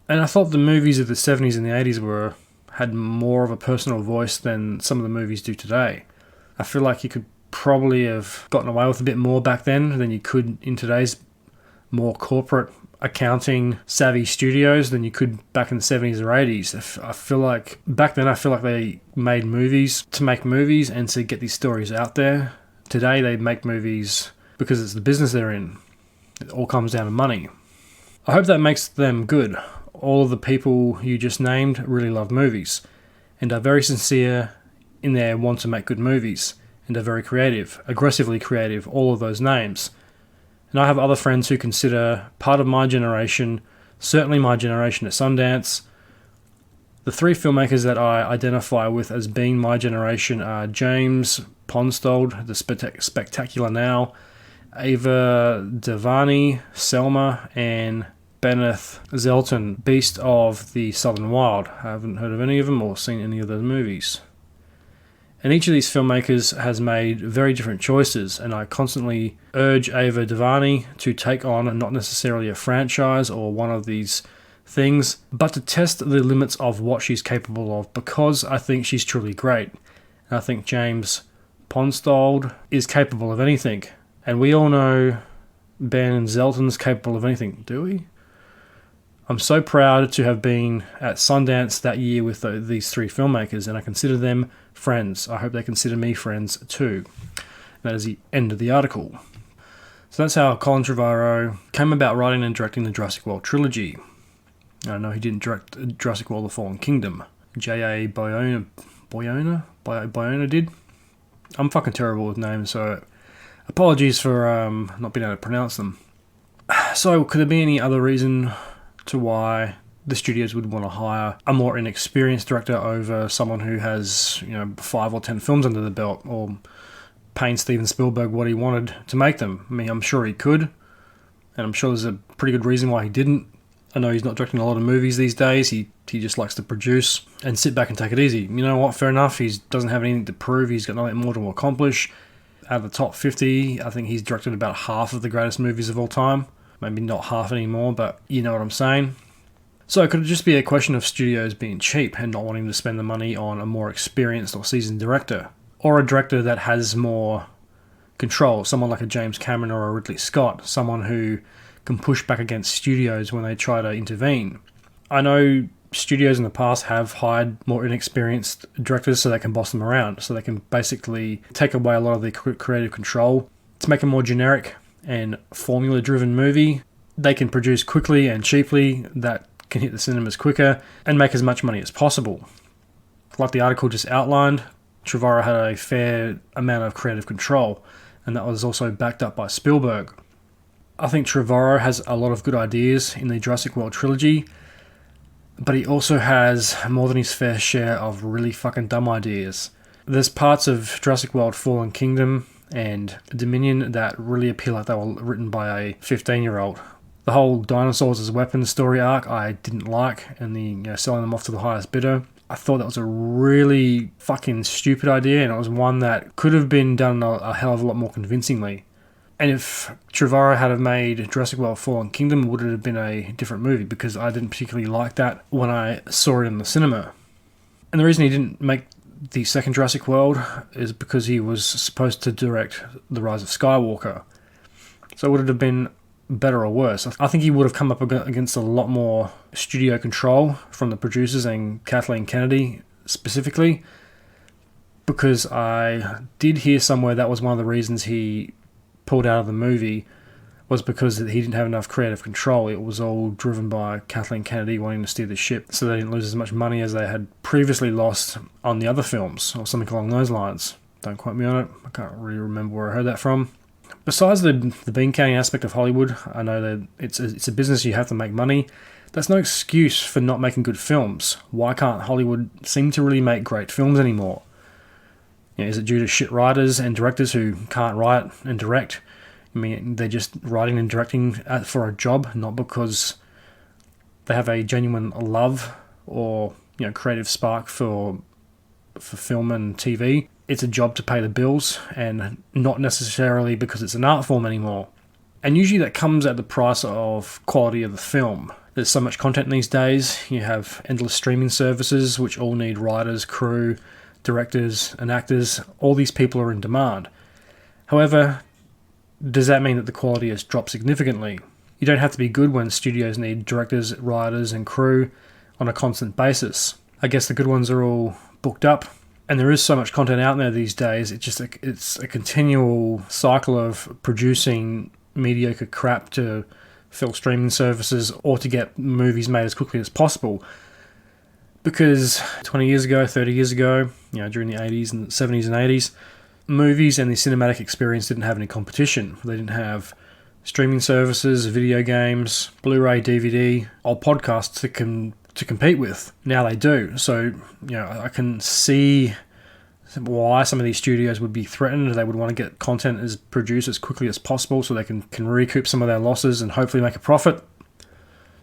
And I thought the movies of the 70s and the 80s had more of a personal voice than some of the movies do today. I feel like you could probably have gotten away with a bit more back then than you could in today's more corporate accounting savvy studios than you could back in the 70s or 80s. I feel like back then they made movies to make movies and to get these stories out there. Today they make movies because it's the business they're in. It all comes down to money. I hope that makes them good. All of the people you just named really love movies and are very sincere in their want to make good movies and are very creative, aggressively creative, all of those names. And I have other friends who consider part of my generation, certainly my generation at Sundance. The 3 filmmakers that I identify with as being my generation are James Ponsoldt, the Spectacular Now, Ava DuVernay, Selma, and Benneth Zelton, Beast of the Southern Wild. I haven't heard of any of them or seen any of those movies. And each of these filmmakers has made very different choices, and I constantly urge Ava DuVernay to take on not necessarily a franchise or one of these things, but to test the limits of what she's capable of, because I think she's truly great. And I think James Ponsoldt is capable of anything. And we all know Ben Zelton's capable of anything, do we? I'm so proud to have been at Sundance that year with these 3 filmmakers, and I consider them friends. I hope they consider me friends too. That is the end of the article. So that's how Colin Trevorrow came about writing and directing the Jurassic World trilogy. I know he didn't direct Jurassic World: The Fallen Kingdom. J.A. Bayona did. I'm fucking terrible with names, so apologies for not being able to pronounce them. So, could there be any other reason to why the studios would want to hire a more inexperienced director over someone who has, 5 or 10 films under the belt, or paying Steven Spielberg what he wanted to make them? I mean, I'm sure he could, and I'm sure there's a pretty good reason why he didn't. I know he's not directing a lot of movies these days. He just likes to produce and sit back and take it easy. You know what? Fair enough. He doesn't have anything to prove. He's got nothing more to accomplish. Out of the top 50, I think he's directed about half of the greatest movies of all time. Maybe not half anymore, but you know what I'm saying. So could it just be a question of studios being cheap and not wanting to spend the money on a more experienced or seasoned director? Or a director that has more control, someone like a James Cameron or a Ridley Scott, someone who can push back against studios when they try to intervene. I know studios in the past have hired more inexperienced directors so they can boss them around, so they can basically take away a lot of the creative control to make a more generic and formula-driven movie. They can produce quickly and cheaply, that can hit the cinemas quicker and make as much money as possible. Like the article just outlined, Trevorrow had a fair amount of creative control, and that was also backed up by Spielberg. I think Trevorrow has a lot of good ideas in the Jurassic World trilogy, but he also has more than his fair share of really fucking dumb ideas. There's parts of Jurassic World Fallen Kingdom and Dominion that really appeal like they were written by a 15-year-old. The whole dinosaurs as weapons story arc I didn't like, and the selling them off to the highest bidder. I thought that was a really fucking stupid idea, and it was one that could have been done a hell of a lot more convincingly. And if Trevorrow had have made Jurassic World Fallen Kingdom, would it have been a different movie? Because I didn't particularly like that when I saw it in the cinema. And the reason he didn't make the second Jurassic World is because he was supposed to direct The Rise of Skywalker. So would it have been better or worse? I think he would have come up against a lot more studio control from the producers and Kathleen Kennedy specifically, because I did hear somewhere that was one of the reasons he pulled out of the movie was because he didn't have enough creative control. It was all driven by Kathleen Kennedy wanting to steer the ship so they didn't lose as much money as they had previously lost on the other films, or something along those lines. Don't quote me on it. I can't really remember where I heard that from. Besides the bean counting aspect of Hollywood, I know that it's a business, you have to make money. That's no excuse for not making good films. Why can't Hollywood seem to really make great films anymore? Is it due to shit writers and directors who can't write and direct? I mean, they're just writing and directing for a job, not because they have a genuine love or creative spark for film and TV. It's a job to pay the bills, and not necessarily because it's an art form anymore. And usually that comes at the price of quality of the film. There's so much content these days. You have endless streaming services which all need writers, crew, directors and actors. All these people are in demand. However, does that mean that the quality has dropped significantly? You don't have to be good when studios need directors, writers and crew on a constant basis. I guess the good ones are all booked up, and there is so much content out there these days. It's a continual cycle of producing mediocre crap to fill streaming services or to get movies made as quickly as possible. Because 20 years ago, 30 years ago, during the 80s and 70s and 80s, movies and the cinematic experience didn't have any competition. They didn't have streaming services, video games, Blu-ray, DVD, or podcasts to compete with. Now they do. So, I can see why some of these studios would be threatened. They would want to get content as produced as quickly as possible so they can recoup some of their losses and hopefully make a profit.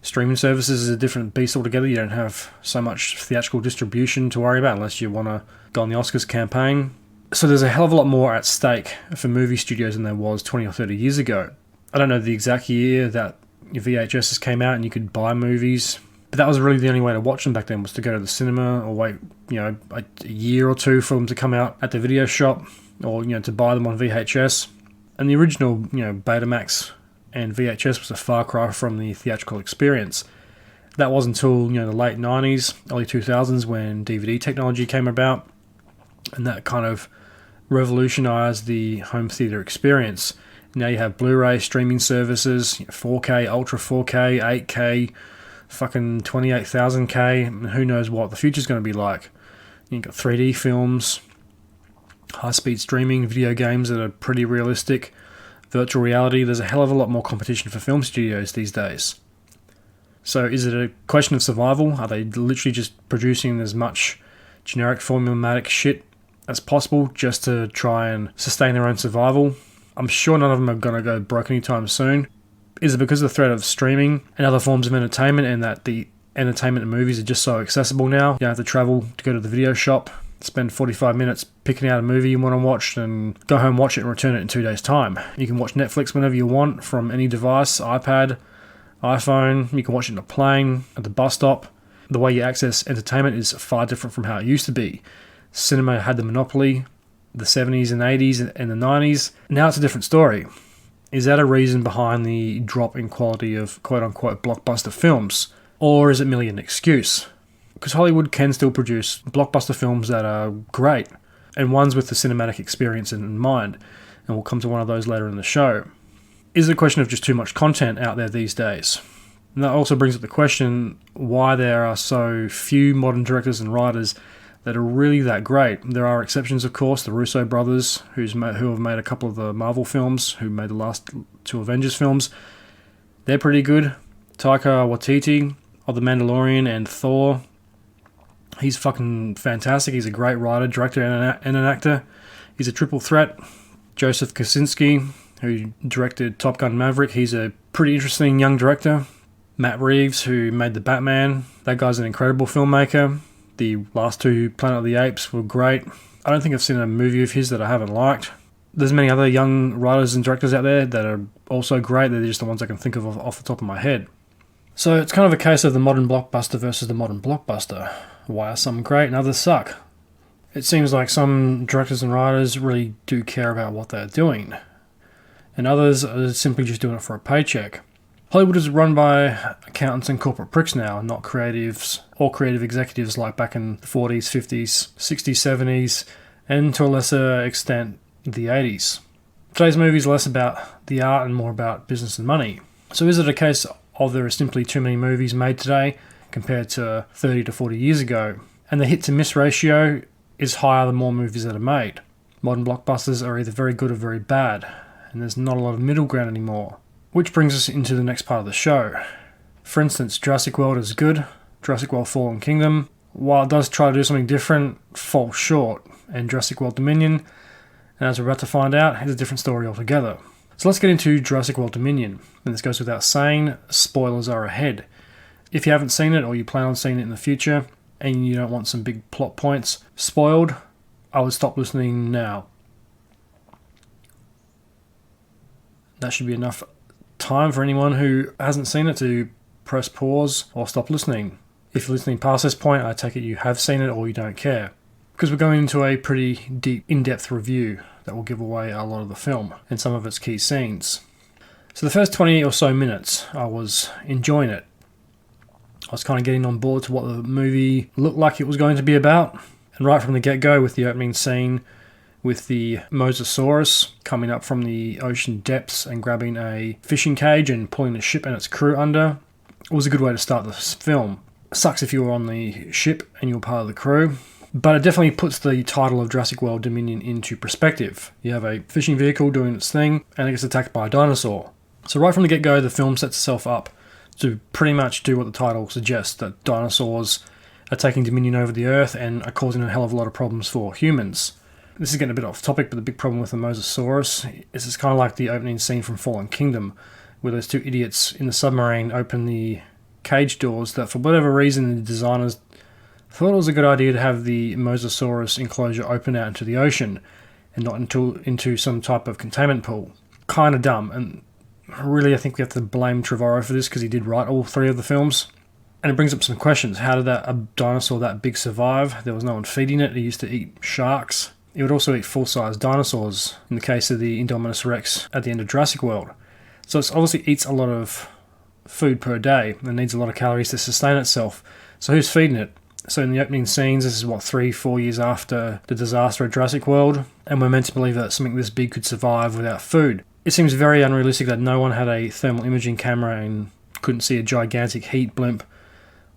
Streaming services is a different beast altogether. You don't have so much theatrical distribution to worry about unless you want to go on the Oscars campaign. So there's a hell of a lot more at stake for movie studios than there was 20 or 30 years ago. I don't know the exact year that VHSs came out and you could buy movies, but that was really the only way to watch them back then, was to go to the cinema or wait, a year or two for them to come out at the video shop, or, to buy them on VHS. And the original, Betamax and VHS was a far cry from the theatrical experience. That wasn't until, the late 90s, early 2000s when DVD technology came about, and that kind of revolutionized the home theater experience. Now you have Blu-ray streaming services, 4K, Ultra 4K, 8K, fucking 28,000K, and who knows what the future's going to be like. You've got 3D films, high-speed streaming, video games that are pretty realistic, virtual reality. There's a hell of a lot more competition for film studios these days. So is it a question of survival? Are they literally just producing as much generic formulaic shit as possible just to try and sustain their own survival? I'm sure none of them are going to go broke anytime soon. Is it because of the threat of streaming and other forms of entertainment, and that the entertainment and movies are just so accessible now? You don't have to travel to go to the video shop, spend 45 minutes picking out a movie you want to watch, and go home, watch it, and return it in 2 days' time. You can watch Netflix whenever you want from any device, iPad, iPhone. You can watch it on a plane, at the bus stop. The way you access entertainment is far different from how it used to be. Cinema had the monopoly, the 70s and 80s and the 90s. Now it's a different story. Is that a reason behind the drop in quality of quote-unquote blockbuster films? Or is it merely an excuse? Because Hollywood can still produce blockbuster films that are great, and ones with the cinematic experience in mind, and we'll come to one of those later in the show. Is it a question of just too much content out there these days? And that also brings up the question why there are so few modern directors and writers that are really that great. There are exceptions, of course, the Russo brothers, who have made a couple of the Marvel films, who made the last 2 Avengers films. They're pretty good. Taika Waititi of The Mandalorian and Thor. He's fucking fantastic. He's a great writer, director, and an actor. He's a triple threat. Joseph Kosinski, who directed Top Gun Maverick. He's a pretty interesting young director. Matt Reeves, who made The Batman. That guy's an incredible filmmaker. The last 2 Planet of the Apes were great. I don't think I've seen a movie of his that I haven't liked. There's many other young writers and directors out there that are also great. They're just the ones I can think of off the top of my head. So it's kind of a case of the modern blockbuster versus the modern blockbuster. Why are some great and others suck? It seems like some directors and writers really do care about what they're doing, and others are simply just doing it for a paycheck. Hollywood is run by accountants and corporate pricks now, not creatives or creative executives like back in the 40s, 50s, 60s, 70s, and to a lesser extent, the 80s. Today's movie is less about the art and more about business and money. So is it a case of there are simply too many movies made today compared to 30 to 40 years ago, and the hit to miss ratio is higher the more movies that are made? Modern blockbusters are either very good or very bad, and there's not a lot of middle ground anymore. Which brings us into the next part of the show. For instance, Jurassic World is good. Jurassic World Fallen Kingdom, while it does try to do something different, falls short. And Jurassic World Dominion, and as we're about to find out, is a different story altogether. So let's get into Jurassic World Dominion. And this goes without saying, spoilers are ahead. If you haven't seen it or you plan on seeing it in the future, and you don't want some big plot points spoiled, I would stop listening now. That should be enough time for anyone who hasn't seen it to press pause or stop listening. If you're listening past this point, I take it you have seen it or you don't care, because we're going into a pretty deep, in-depth review that will give away a lot of the film and some of its key scenes. So the first 20 or so minutes, I was enjoying it. I was kind of getting on board to what the movie looked like it was going to be about, and right from the get-go with the opening scene with the Mosasaurus coming up from the ocean depths and grabbing a fishing cage and pulling the ship and its crew under, it was a good way to start this film. It sucks if you were on the ship and you were part of the crew, but it definitely puts the title of Jurassic World Dominion into perspective. You have a fishing vehicle doing its thing, and it gets attacked by a dinosaur. So right from the get-go, the film sets itself up to pretty much do what the title suggests, that dinosaurs are taking dominion over the Earth and are causing a hell of a lot of problems for humans. This is getting a bit off topic, but the big problem with the Mosasaurus is it's kind of like the opening scene from Fallen Kingdom, where those 2 idiots in the submarine open the cage doors that for whatever reason the designers thought it was a good idea to have the Mosasaurus enclosure open out into the ocean and not into some type of containment pool. Kind of dumb, and really I think we have to blame Trevorrow for this because he did write all 3 of the films. And it brings up some questions. How did a dinosaur that big survive? There was no one feeding it. It used to eat sharks. It would also eat full-size dinosaurs, in the case of the Indominus Rex at the end of Jurassic World. So it obviously eats a lot of food per day and needs a lot of calories to sustain itself. So who's feeding it? So in the opening scenes, this is 3-4 years after the disaster at Jurassic World, and we're meant to believe that something this big could survive without food. It seems very unrealistic that no one had a thermal imaging camera and couldn't see a gigantic heat blimp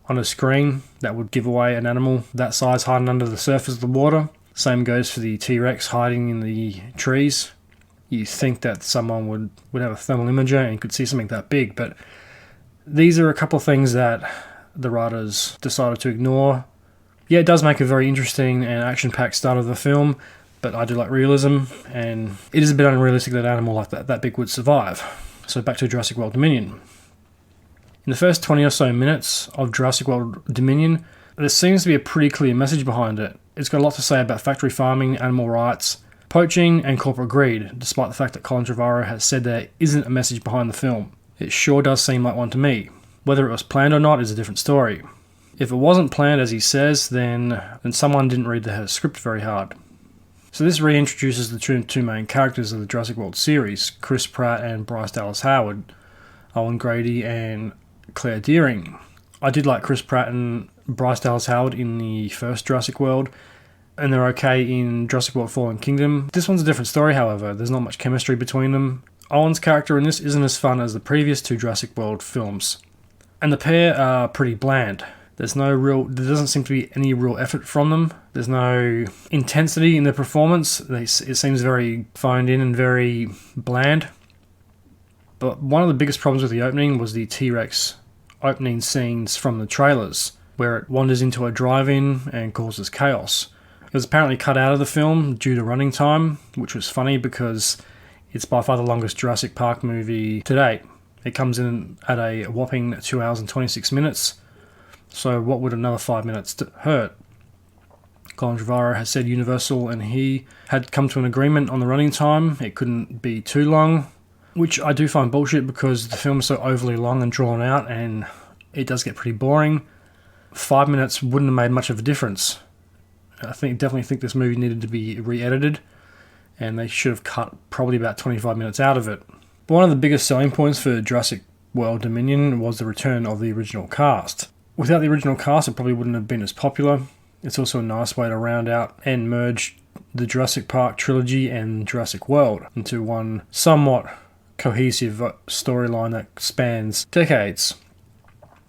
on a screen that would give away an animal that size hiding under the surface of the water. Same goes for the T-Rex hiding in the trees. You think that someone would have a thermal imager and could see something that big, but these are a couple of things that the writers decided to ignore. Yeah, it does make a very interesting and action-packed start of the film, but I do like realism, and it is a bit unrealistic that an animal like that big would survive. So back to Jurassic World Dominion. In the first 20 or so minutes of Jurassic World Dominion, there seems to be a pretty clear message behind it. It's got a lot to say about factory farming, animal rights, poaching, and corporate greed, despite the fact that Colin Trevorrow has said there isn't a message behind the film. It sure does seem like one to me. Whether it was planned or not is a different story. If it wasn't planned, as he says, then someone didn't read the script very hard. So this reintroduces the two main characters of the Jurassic World series, Chris Pratt and Bryce Dallas Howard, Owen Grady and Claire Dearing. I did like Chris Pratt and Bryce Dallas Howard in the first Jurassic World, and they're okay in Jurassic World Fallen Kingdom. This one's a different story, however. There's not much chemistry between them. Owen's character in this isn't as fun as the previous two Jurassic World films, and the pair are pretty bland. There doesn't seem to be any real effort from them. There's no intensity in their performance. It seems very phoned in and very bland. But one of the biggest problems with the opening was the T-Rex opening scenes from the trailers, where it wanders into a drive-in and causes chaos. It was apparently cut out of the film due to running time, which was funny because it's by far the longest Jurassic Park movie to date. It comes in at a whopping 2 hours and 26 minutes. So what would another 5 minutes hurt? Colin Trevorrow has said Universal and he had come to an agreement on the running time. It couldn't be too long, which I do find bullshit because the film is so overly long and drawn out and it does get pretty boring. 5 minutes wouldn't have made much of a difference. I definitely think this movie needed to be re-edited and they should have cut probably about 25 minutes out of it. But one of the biggest selling points for Jurassic World Dominion was the return of the original cast. Without the original cast, it probably wouldn't have been as popular. It's also a nice way to round out and merge the Jurassic Park trilogy and Jurassic World into one somewhat cohesive storyline that spans decades.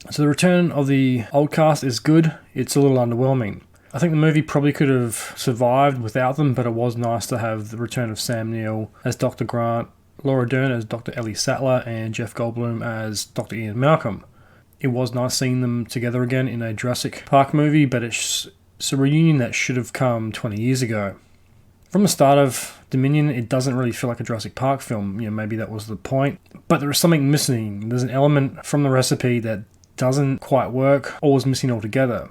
So the return of the old cast is good. It's a little underwhelming. I think the movie probably could have survived without them, but it was nice to have the return of Sam Neill as Dr. Grant, Laura Dern as Dr. Ellie Sattler, and Jeff Goldblum as Dr. Ian Malcolm. It was nice seeing them together again in a Jurassic Park movie, but it's a reunion that should have come 20 years ago. From the start of Dominion, it doesn't really feel like a Jurassic Park film. Maybe that was the point. But there is something missing. There's an element from the recipe that doesn't quite work or is missing altogether.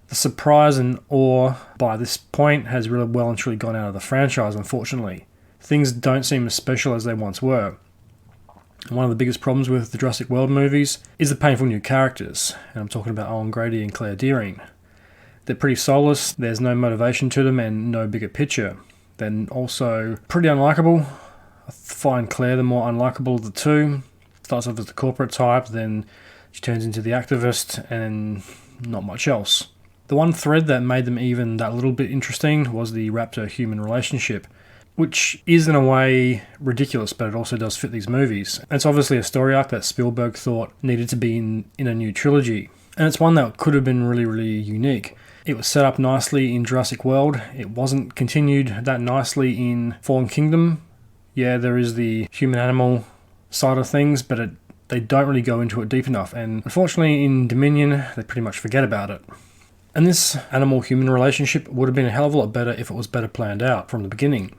The surprise and awe by this point has really well and truly gone out of the franchise, unfortunately. Things don't seem as special as they once were. One of the biggest problems with the Jurassic World movies is the painful new characters, and I'm talking about Owen Grady and Claire Dearing. They're pretty soulless, there's no motivation to them and no bigger picture. They're also pretty unlikable. I find Claire the more unlikable of the two. Starts off as the corporate type, then she turns into the activist, and not much else. The one thread that made them even that little bit interesting was the raptor-human relationship, which is in a way ridiculous, but it also does fit these movies. And it's obviously a story arc that Spielberg thought needed to be in a new trilogy. And it's one that could have been really, really unique. It was set up nicely in Jurassic World. It wasn't continued that nicely in Fallen Kingdom. Yeah, there is the human-animal side of things, but they don't really go into it deep enough. And unfortunately, in Dominion, they pretty much forget about it. And this animal-human relationship would have been a hell of a lot better if it was better planned out from the beginning.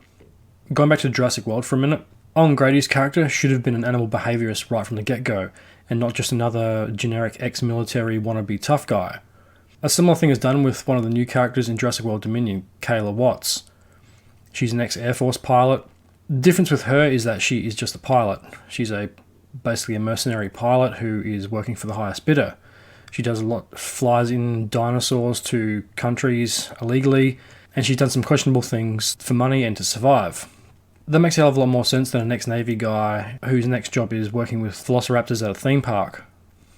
Going back to Jurassic World for a minute, Owen Grady's character should have been an animal behaviourist right from the get-go, and not just another generic ex-military wannabe tough guy. A similar thing is done with one of the new characters in Jurassic World Dominion, Kayla Watts. She's an ex-Air Force pilot. The difference with her is that she is just a pilot. She's basically a mercenary pilot who is working for the highest bidder. She does a lot, flies in dinosaurs to countries illegally, and she's done some questionable things for money and to survive. That makes a hell of a lot more sense than an ex-Navy guy whose next job is working with velociraptors at a theme park.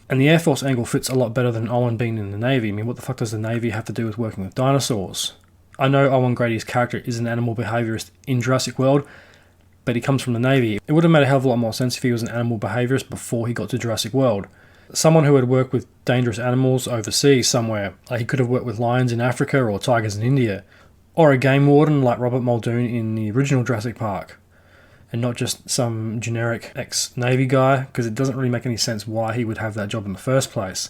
And the Air Force angle fits a lot better than Owen being in the Navy. I mean, what the fuck does the Navy have to do with working with dinosaurs? I know Owen Grady's character is an animal behaviourist in Jurassic World, but he comes from the Navy. It would have made a hell of a lot more sense if he was an animal behaviourist before he got to Jurassic World. Someone who had worked with dangerous animals overseas somewhere. Like he could have worked with lions in Africa or tigers in India. Or a game warden like Robert Muldoon in the original Jurassic Park, and not just some generic ex-Navy guy, because it doesn't really make any sense why he would have that job in the first place.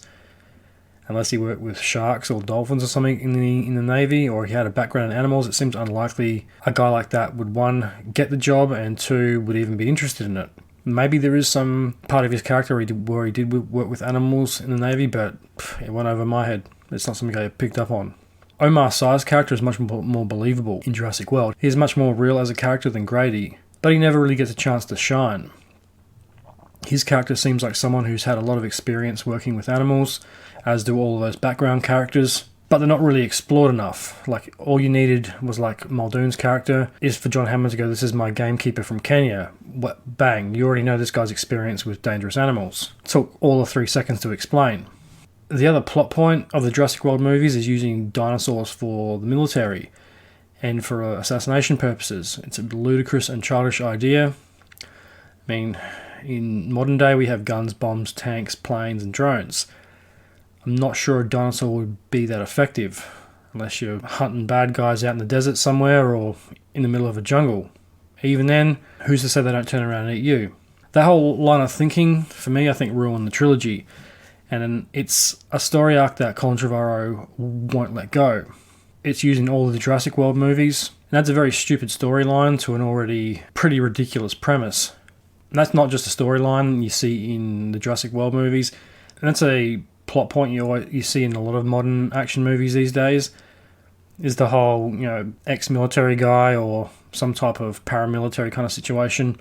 Unless he worked with sharks or dolphins or something in the Navy, or he had a background in animals, it seems unlikely a guy like that would, one, get the job, and two, would even be interested in it. Maybe there is some part of his character where he did work with animals in the Navy, but it went over my head. It's not something I picked up on. Omar Sy's character is much more believable in Jurassic World. He is much more real as a character than Grady, but he never really gets a chance to shine. His character seems like someone who's had a lot of experience working with animals, as do all of those background characters, but they're not really explored enough. Like, all you needed was, like Muldoon's character, is for John Hammond to go, "This is my gamekeeper from Kenya." Bang, you already know this guy's experience with dangerous animals. It took all of 3 seconds to explain. The other plot point of the Jurassic World movies is using dinosaurs for the military and for assassination purposes. It's a ludicrous and childish idea. I mean, in modern day we have guns, bombs, tanks, planes and drones. I'm not sure a dinosaur would be that effective unless you're hunting bad guys out in the desert somewhere or in the middle of a jungle. Even then, who's to say they don't turn around and eat you? That whole line of thinking, for me, I think ruined the trilogy. And it's a story arc that Colin Trevorrow won't let go. It's used in all of the Jurassic World movies, and that's a very stupid storyline to an already pretty ridiculous premise. And that's not just a storyline you see in the Jurassic World movies, and that's a plot point you see in a lot of modern action movies these days, is the whole, ex-military guy or some type of paramilitary kind of situation.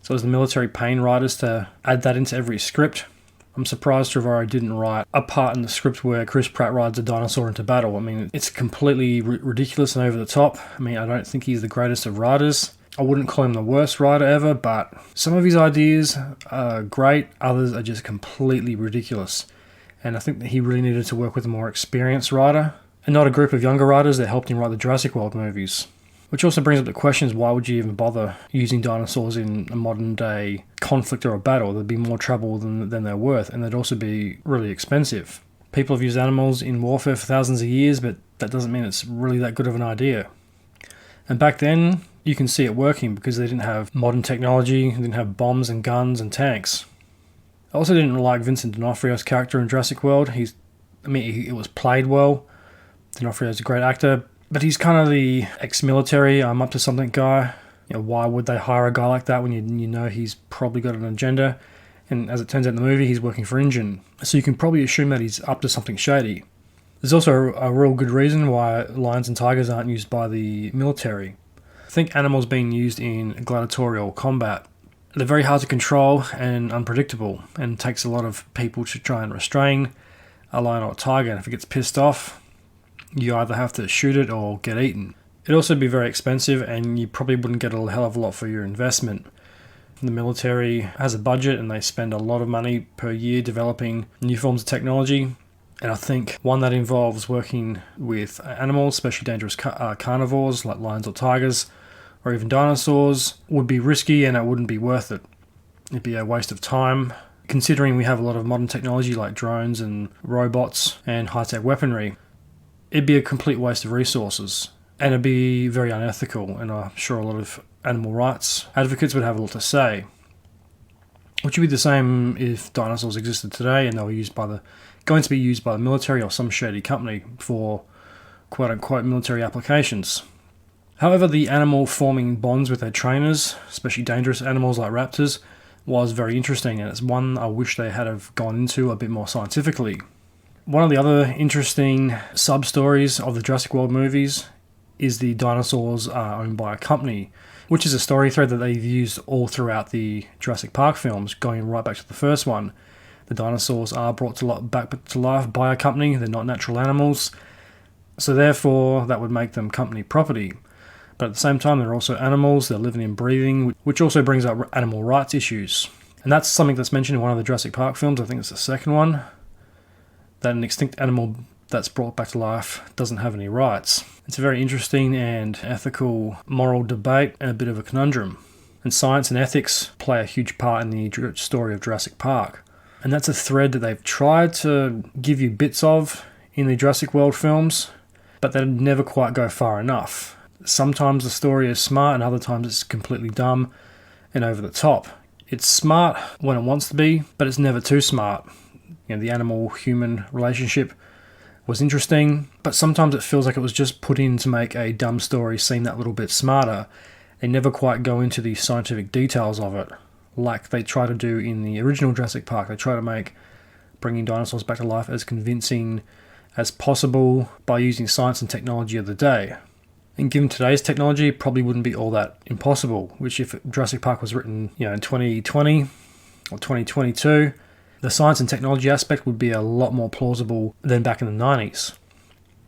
So as the military paying writers to add that into every script. I'm surprised Trevorrow didn't write a part in the script where Chris Pratt rides a dinosaur into battle. I mean, it's completely ridiculous and over the top. I mean, I don't think he's the greatest of writers. I wouldn't call him the worst writer ever, but some of his ideas are great, others are just completely ridiculous. And I think that he really needed to work with a more experienced writer, and not a group of younger writers that helped him write the Jurassic World movies. Which also brings up the questions, why would you even bother using dinosaurs in a modern day conflict or a battle? There'd be more trouble than they're worth, and they'd also be really expensive. People have used animals in warfare for thousands of years, but that doesn't mean it's really that good of an idea. And back then, you can see it working because they didn't have modern technology, they didn't have bombs and guns and tanks. I also didn't like Vincent D'Onofrio's character in Jurassic World. It was played well. D'Onofrio's a great actor, but he's kind of the ex-military, I'm up to something guy. Why would they hire a guy like that when you know he's probably got an agenda? And as it turns out in the movie, he's working for InGen. So you can probably assume that he's up to something shady. There's also a real good reason why lions and tigers aren't used by the military. Think animals being used in gladiatorial combat. They're very hard to control and unpredictable, and it takes a lot of people to try and restrain a lion or a tiger. And if it gets pissed off, you either have to shoot it or get eaten. It'd also be very expensive, and you probably wouldn't get a hell of a lot for your investment. The military has a budget, and they spend a lot of money per year developing new forms of technology. And I think one that involves working with animals, especially dangerous carnivores like lions or tigers, or even dinosaurs, would be risky, and it wouldn't be worth it. It'd be a waste of time, considering we have a lot of modern technology like drones and robots and high-tech weaponry. It'd be a complete waste of resources, and it'd be very unethical, and I'm sure a lot of animal rights advocates would have a lot to say. Which would be the same if dinosaurs existed today and they were going to be used by the military or some shady company for quote-unquote military applications. However, the animal forming bonds with their trainers, especially dangerous animals like raptors, was very interesting, and it's one I wish they had have gone into a bit more scientifically. One of the other interesting sub-stories of the Jurassic World movies is the dinosaurs are owned by a company, which is a story thread that they've used all throughout the Jurassic Park films, going right back to the first one. The dinosaurs are brought back to life by a company, they're not natural animals, so therefore that would make them company property. But at the same time, they're also animals, they're living and breathing, which also brings up animal rights issues. And that's something that's mentioned in one of the Jurassic Park films, I think it's the second one, that an extinct animal that's brought back to life doesn't have any rights. It's a very interesting and ethical moral debate and a bit of a conundrum. And science and ethics play a huge part in the story of Jurassic Park. And that's a thread that they've tried to give you bits of in the Jurassic World films, but they never quite go far enough. Sometimes the story is smart and other times it's completely dumb and over the top. It's smart when it wants to be, but it's never too smart. The animal-human relationship was interesting, but sometimes it feels like it was just put in to make a dumb story seem that little bit smarter. They never quite go into the scientific details of it, like they try to do in the original Jurassic Park. They try to make bringing dinosaurs back to life as convincing as possible by using science and technology of the day. And given today's technology, it probably wouldn't be all that impossible, which if Jurassic Park was written in 2020 or 2022, the science and technology aspect would be a lot more plausible than back in the 90s.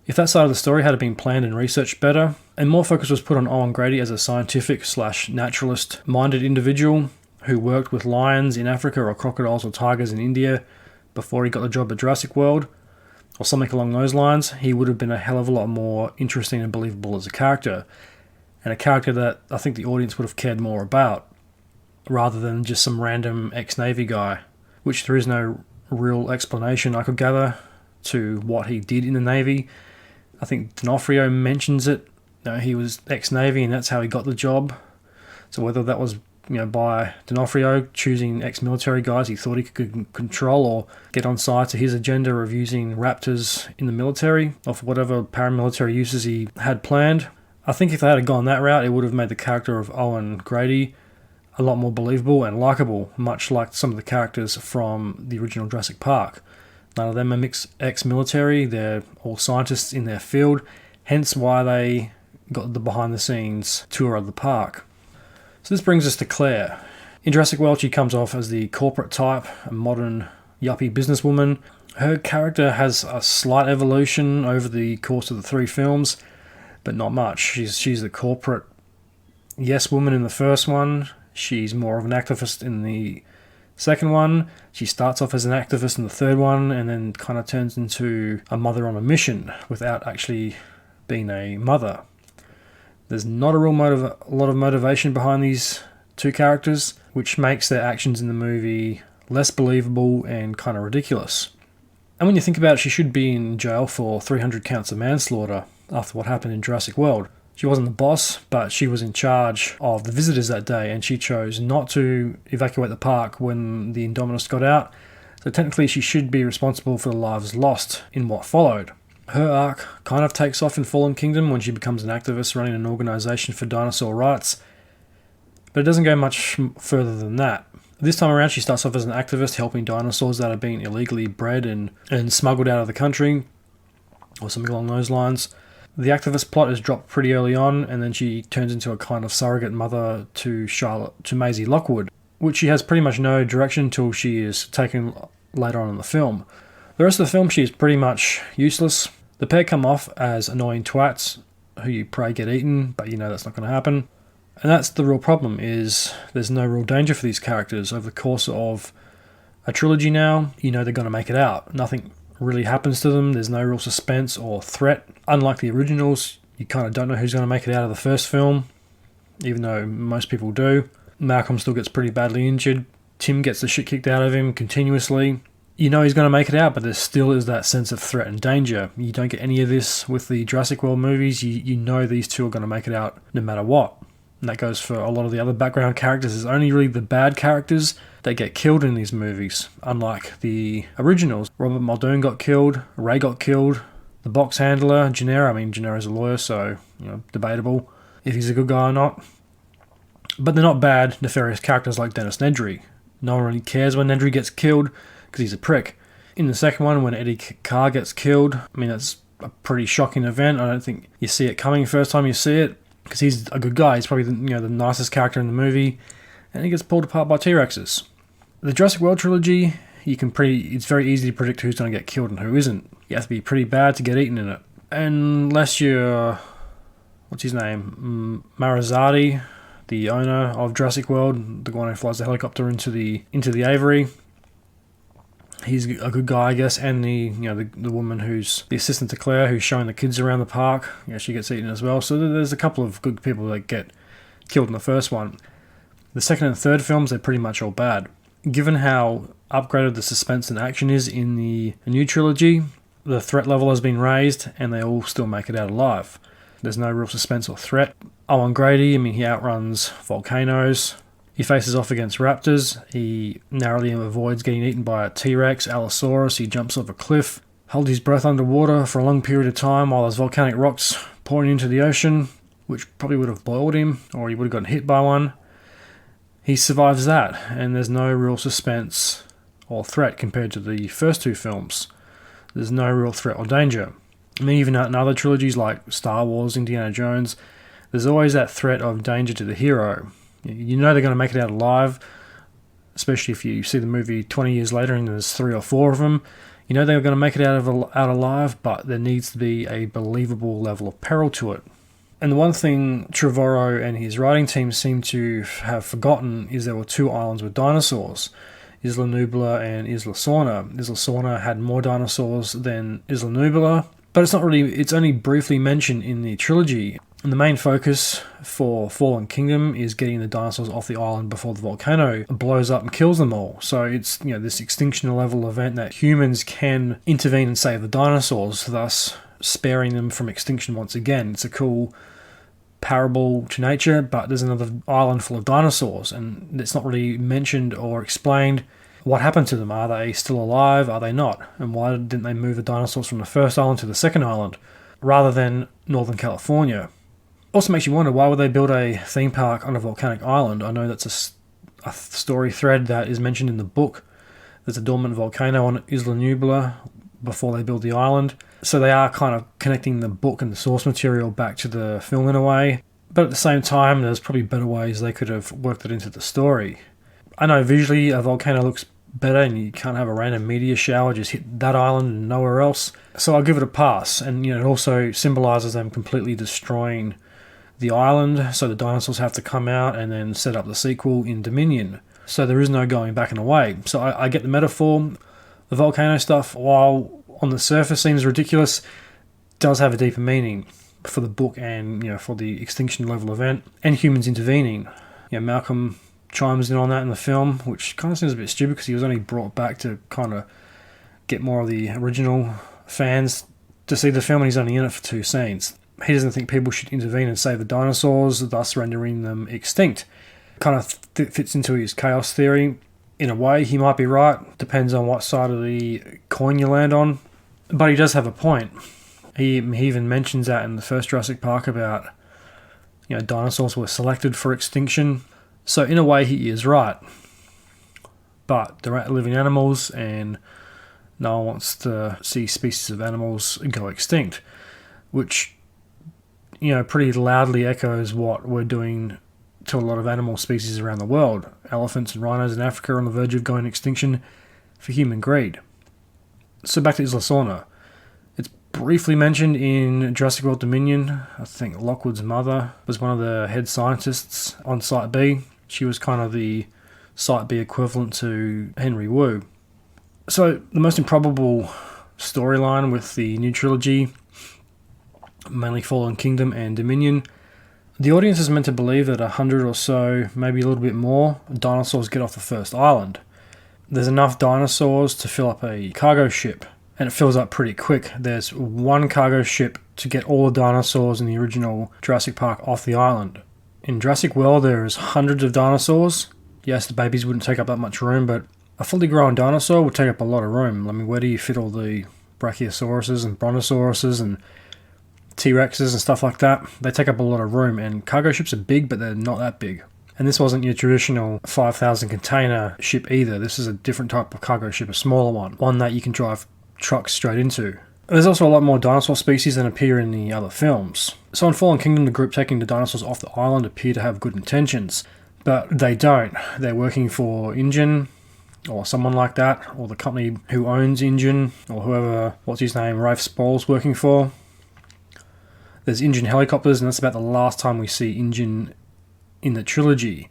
If that side of the story had been planned and researched better, and more focus was put on Owen Grady as a scientific/naturalist-minded individual who worked with lions in Africa or crocodiles or tigers in India before he got the job at Jurassic World, or something along those lines, he would have been a hell of a lot more interesting and believable as a character, and a character that I think the audience would have cared more about, rather than just some random ex-Navy guy, which there is no real explanation I could gather to what he did in the Navy. I think D'Onofrio mentions it. He was ex-Navy and that's how he got the job. So whether that was by D'Onofrio choosing ex-military guys he thought he could control or get on side to his agenda of using raptors in the military, or for whatever paramilitary uses he had planned. I think if they had gone that route, it would have made the character of Owen Grady a lot more believable and likable, much like some of the characters from the original Jurassic Park. None of them are ex-military, they're all scientists in their field, hence why they got the behind-the-scenes tour of the park. So this brings us to Claire. In Jurassic World, she comes off as the corporate type, a modern yuppie businesswoman. Her character has a slight evolution over the course of the 3 films, but not much. She's the corporate yes woman in the first one. She's more of an activist in the second one. She starts off as an activist in the third one and then kind of turns into a mother on a mission without actually being a mother. There's not a lot of motivation behind these 2 characters, which makes their actions in the movie less believable and kind of ridiculous. And when you think about it, she should be in jail for 300 counts of manslaughter after what happened in Jurassic World. She wasn't the boss, but she was in charge of the visitors that day, and she chose not to evacuate the park when the Indominus got out, so technically she should be responsible for the lives lost in what followed. Her arc kind of takes off in Fallen Kingdom when she becomes an activist running an organisation for dinosaur rights, but it doesn't go much further than that. This time around she starts off as an activist helping dinosaurs that are being illegally bred and smuggled out of the country, or something along those lines. The activist plot is dropped pretty early on, and then she turns into a kind of surrogate mother to Maisie Lockwood, which she has pretty much no direction until she is taken later on in the film. The rest of the film, she is pretty much useless. The pair come off as annoying twats who you pray get eaten, but that's not going to happen. And that's the real problem, is there's no real danger for these characters. Over the course of a trilogy now, they're going to make it out. Nothing really happens to them. There's no real suspense or threat. Unlike the originals, you kind of don't know who's going to make it out of the first film, even though most people do. Malcolm still gets pretty badly injured. Tim gets the shit kicked out of him continuously. He's going to make it out, but there still is that sense of threat and danger. You don't get any of this with the Jurassic World movies. You know these 2 are going to make it out no matter what. And that goes for a lot of the other background characters. It's only really the bad characters that get killed in these movies. Unlike the originals, Robert Muldoon got killed, Ray got killed, the box handler, Gennaro's a lawyer, so debatable if he's a good guy or not. But they're not bad, nefarious characters like Dennis Nedry. No one really cares when Nedry gets killed because he's a prick. In the second one, when Eddie Carr gets killed, that's a pretty shocking event. I don't think you see it coming first time you see it, because he's a good guy. He's probably the nicest character in the movie, and he gets pulled apart by T-Rexes. The Jurassic World trilogy, it's very easy to predict who's going to get killed and who isn't. You have to be pretty bad to get eaten in it. Unless you're, what's his name, Marizardi, the owner of Jurassic World, the one who flies the helicopter into the Aviary. He's a good guy, I guess, and the woman who's the assistant to Claire, who's showing the kids around the park, she gets eaten as well. So there's a couple of good people that get killed in the first one. The second and third films, they're pretty much all bad. Given how upgraded the suspense and action is in the new trilogy, The threat level has been raised and they all still make it out alive. There's no real suspense or threat. Owen Grady, he outruns volcanoes. He faces off against raptors. He narrowly avoids getting eaten by a T-Rex, Allosaurus. He jumps off a cliff, holds his breath underwater for a long period of time while there's volcanic rocks pouring into the ocean, which probably would have boiled him, or he would have gotten hit by one. He survives that, and there's no real suspense or threat compared to the first two films. There's no real threat or danger. Even in other trilogies like Star Wars, Indiana Jones, there's always that threat of danger to the hero. You know they're going to make it out alive, especially if you see the movie 20 years later and there's 3 or 4 of them. You know they're going to make it out alive, but there needs to be a believable level of peril to it. And the one thing Trevorrow and his writing team seem to have forgotten is there were 2 islands with dinosaurs, Isla Nublar and Isla Sorna. Isla Sorna had more dinosaurs than Isla Nublar, but it's only briefly mentioned in the trilogy. And the main focus for Fallen Kingdom is getting the dinosaurs off the island before the volcano blows up and kills them all. So it's this extinction level event that humans can intervene and save the dinosaurs, thus sparing them from extinction once again. It's a cool parable to nature, but there's another island full of dinosaurs, and it's not really mentioned or explained what happened to them. Are they still alive? Are they not? And why didn't they move the dinosaurs from the first island to the second island rather than Northern California? Also makes you wonder, why would they build a theme park on a volcanic island? I know that's a story thread that is mentioned in the book. There's a dormant volcano on Isla Nublar before they build the island. So they are kind of connecting the book and the source material back to the film in a way. But at the same time, there's probably better ways they could have worked it into the story. I know visually a volcano looks better and you can't have a random meteor shower just hit that island and nowhere else. So I'll give it a pass. And it also symbolises them completely destroying the island, so the dinosaurs have to come out and then set up the sequel in Dominion. So there is no going back and away. So I get the metaphor. The volcano stuff, while on the surface seems ridiculous, does have a deeper meaning for the book and for the extinction level event and humans intervening. Malcolm chimes in on that in the film, which kind of seems a bit stupid because he was only brought back to kind of get more of the original fans to see the film, and he's only in it for 2 scenes. He doesn't think people should intervene and save the dinosaurs, thus rendering them extinct. Kind of fits into his chaos theory. In a way, he might be right. Depends on what side of the coin you land on. But he does have a point. He even mentions that in the first Jurassic Park about dinosaurs were selected for extinction. So in a way, he is right. But they're living animals, and no one wants to see species of animals go extinct, which pretty loudly echoes what we're doing to a lot of animal species around the world. Elephants and rhinos in Africa are on the verge of going extinction for human greed. So back to Isla Sorna. It's briefly mentioned in Jurassic World Dominion. I think Lockwood's mother was one of the head scientists on Site B. She was kind of the Site B equivalent to Henry Wu. So the most improbable storyline with the new trilogy, mainly Fallen Kingdom and Dominion, the audience is meant to believe that 100 or so, maybe a little bit more, dinosaurs get off the first island. There's enough dinosaurs to fill up a cargo ship, and it fills up pretty quick. There's 1 cargo ship to get all the dinosaurs in the original Jurassic Park off the island. In Jurassic World, there's hundreds of dinosaurs. Yes, the babies wouldn't take up that much room, but a fully grown dinosaur would take up a lot of room. Where do you fit all the Brachiosauruses and Brontosauruses and T-Rexes and stuff like that? They take up a lot of room, and cargo ships are big, but they're not that big. And this wasn't your traditional 5,000 container ship either. This is a different type of cargo ship, a smaller one that you can drive trucks straight into. There's also a lot more dinosaur species than appear in the other films. So in Fallen Kingdom, the group taking the dinosaurs off the island appear to have good intentions, but they don't. They're working for InGen, or someone like that, or the company who owns InGen, or whoever, Rafe Spall's working for. There's InGen helicopters, and that's about the last time we see InGen in the trilogy.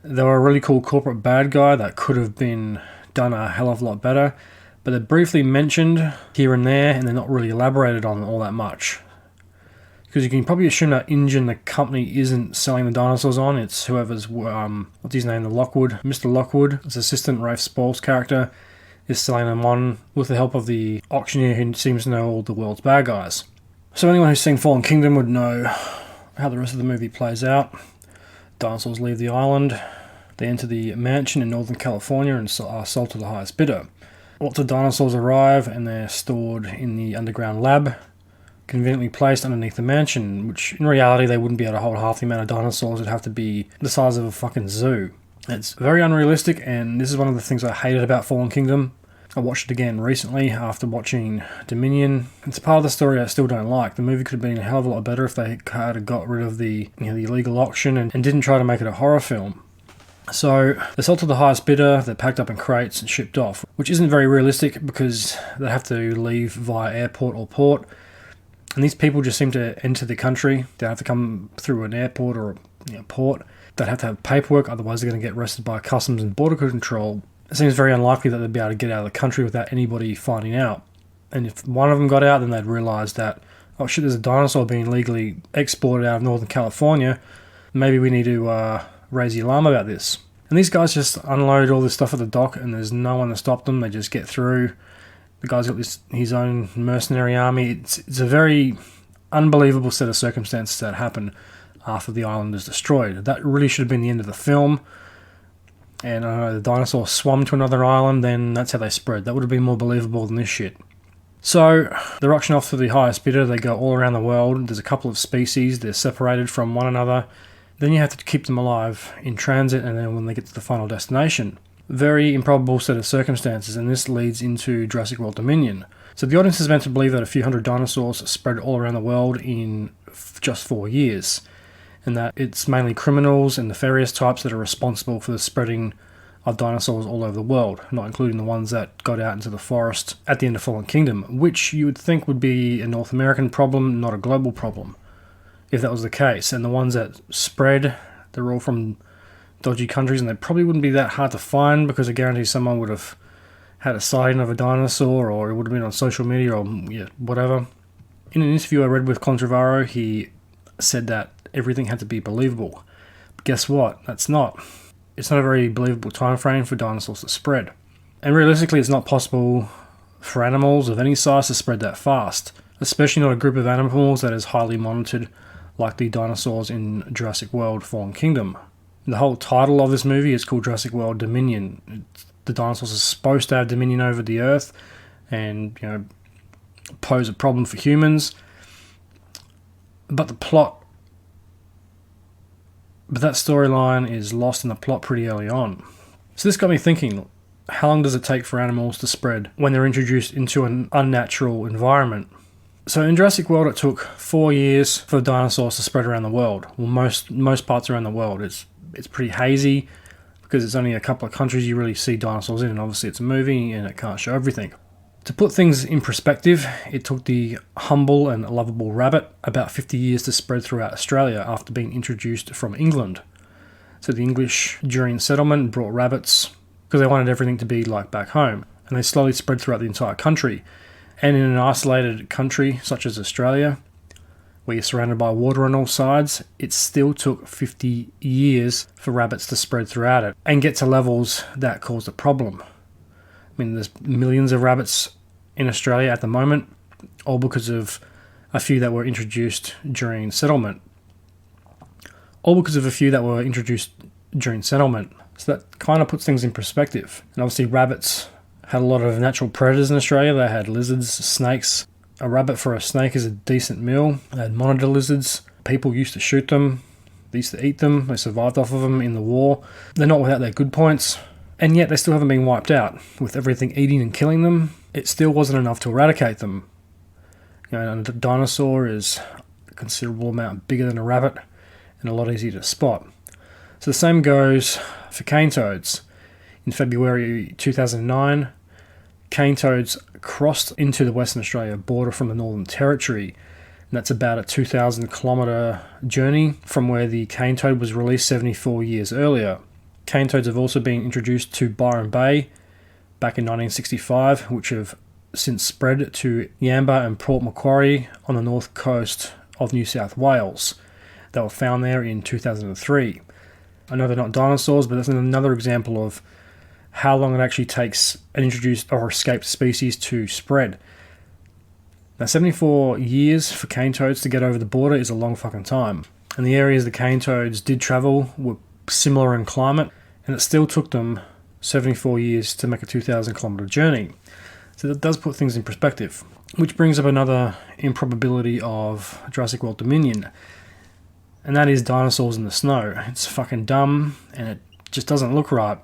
They were a really cool corporate bad guy that could have been done a hell of a lot better, but they're briefly mentioned here and there, and they're not really elaborated on all that much. Because you can probably assume that InGen, the company, isn't selling the dinosaurs on. It's whoever's, the Lockwood, Mr. Lockwood, his assistant, Rafe Spall's character, is selling them on with the help of the auctioneer who seems to know all the world's bad guys. So anyone who's seen Fallen Kingdom would know how the rest of the movie plays out. Dinosaurs leave the island, they enter the mansion in Northern California and are sold to the highest bidder. Lots of dinosaurs arrive and they're stored in the underground lab, conveniently placed underneath the mansion, which in reality they wouldn't be able to hold half the amount of dinosaurs. It'd have to be the size of a fucking zoo. It's very unrealistic, and this is one of the things I hated about Fallen Kingdom. I watched it again recently after watching Dominion. It's part of the story I still don't like. The movie could have been a hell of a lot better if they had got rid of the illegal auction and didn't try to make it a horror film. So they're sold to the highest bidder, they're packed up in crates and shipped off, which isn't very realistic because they have to leave via airport or port. And these people just seem to enter the country. They have to come through an airport or a port. They'd have to have paperwork, otherwise they're going to get arrested by Customs and Border Control. It seems very unlikely that they'd be able to get out of the country without anybody finding out. And if one of them got out, then they'd realise that, oh shit, there's a dinosaur being legally exported out of Northern California. Maybe we need to raise the alarm about this. And these guys just unload all this stuff at the dock and there's no one to stop them. They just get through. The guy's got his own mercenary army. It's a very unbelievable set of circumstances that happen after the island is destroyed. That really should have been the end of the film. And the dinosaur swam to another island, then that's how they spread. That would have been more believable than this shit. So they're auctioning off to the highest bidder. They go all around the world. There's a couple of species. They're separated from one another. Then you have to keep them alive in transit, and then when they get to the final destination. Very improbable set of circumstances, and this leads into Jurassic World Dominion. So the audience is meant to believe that a few hundred dinosaurs spread all around the world in just 4 years, and that it's mainly criminals and nefarious types that are responsible for the spreading of dinosaurs all over the world, not including the ones that got out into the forest at the end of Fallen Kingdom, which you would think would be a North American problem, not a global problem, if that was the case. And the ones that spread, they're all from dodgy countries, and they probably wouldn't be that hard to find because I guarantee someone would have had a sighting of a dinosaur, or it would have been on social media, or whatever. In an interview I read with Colin Trevorrow, he said that everything had to be believable. But guess what? It's not a very believable time frame for dinosaurs to spread. And realistically, it's not possible for animals of any size to spread that fast, especially not a group of animals that is highly monitored like the dinosaurs in Jurassic World Fallen Kingdom. The whole title of this movie is called Jurassic World Dominion. The dinosaurs are supposed to have dominion over the Earth and pose a problem for humans. But that storyline is lost in the plot pretty early on. So this got me thinking, how long does it take for animals to spread when they're introduced into an unnatural environment? So in Jurassic World, it took 4 years for the dinosaurs to spread around the world. Well, most parts around the world. It's pretty hazy because it's only a couple of countries you really see dinosaurs in, and obviously it's a movie and it can't show everything. To put things in perspective, it took the humble and lovable rabbit about 50 years to spread throughout Australia after being introduced from England. So the English during settlement brought rabbits because they wanted everything to be like back home, and they slowly spread throughout the entire country. And in an isolated country such as Australia, where you're surrounded by water on all sides, it still took 50 years for rabbits to spread throughout it and get to levels that caused a problem. I mean, there's millions of rabbits in Australia at the moment, all because of a few that were introduced during settlement. So that kind of puts things in perspective. And obviously rabbits had a lot of natural predators in Australia. They had lizards, snakes. A rabbit for a snake is a decent meal. They had monitor lizards. People used to shoot them. They used to eat them. They survived off of them in the war. They're not without their good points. And yet they still haven't been wiped out. With everything eating and killing them, it still wasn't enough to eradicate them. And a dinosaur is a considerable amount bigger than a rabbit and a lot easier to spot. So the same goes for cane toads. In February 2009, cane toads crossed into the Western Australia border from the Northern Territory, and that's about a 2,000 kilometre journey from where the cane toad was released 74 years earlier. Cane toads have also been introduced to Byron Bay back in 1965, which have since spread to Yamba and Port Macquarie on the north coast of New South Wales. They were found there in 2003. I know they're not dinosaurs, but that's another example of how long it actually takes an introduced or escaped species to spread. Now, 74 years for cane toads to get over the border is a long fucking time. And the areas the cane toads did travel were similar in climate, and it still took them 74 years to make a 2,000 kilometre journey. So that does put things in perspective. Which brings up another improbability of Jurassic World Dominion, and that is dinosaurs in the snow. It's fucking dumb, and it just doesn't look right.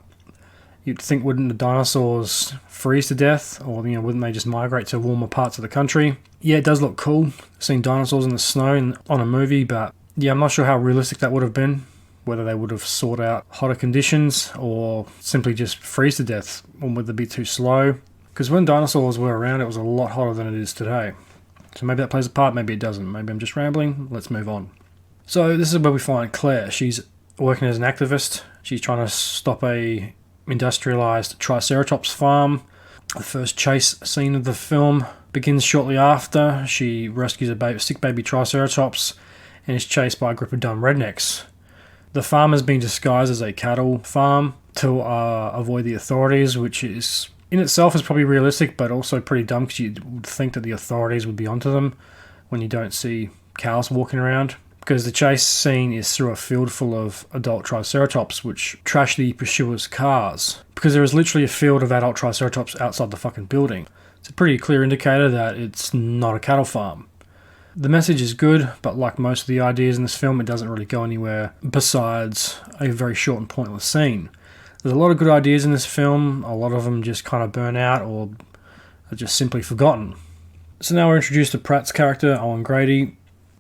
You'd think, wouldn't the dinosaurs freeze to death, or wouldn't they just migrate to warmer parts of the country? Yeah, it does look cool, seeing dinosaurs in the snow on a movie, but yeah, I'm not sure how realistic that would have been, whether they would have sought out hotter conditions, or simply just freeze to death, or would they be too slow? Because when dinosaurs were around, it was a lot hotter than it is today. So maybe that plays a part, maybe it doesn't. Maybe I'm just rambling. Let's move on. So this is where we find Claire. She's working as an activist. She's trying to stop a industrialized Triceratops farm. The first chase scene of the film begins shortly after. She rescues a sick baby Triceratops and is chased by a group of dumb rednecks. The farm has been disguised as a cattle farm to avoid the authorities, which is in itself is probably realistic, but also pretty dumb because you would think that the authorities would be onto them when you don't see cows walking around. Because the chase scene is through a field full of adult Triceratops, which trash the pursuers' cars. Because there is literally a field of adult Triceratops outside the fucking building. It's a pretty clear indicator that it's not a cattle farm. The message is good, but like most of the ideas in this film, it doesn't really go anywhere besides a very short and pointless scene. There's a lot of good ideas in this film, a lot of them just kind of burn out or are just simply forgotten. So now we're introduced to Pratt's character, Owen Grady.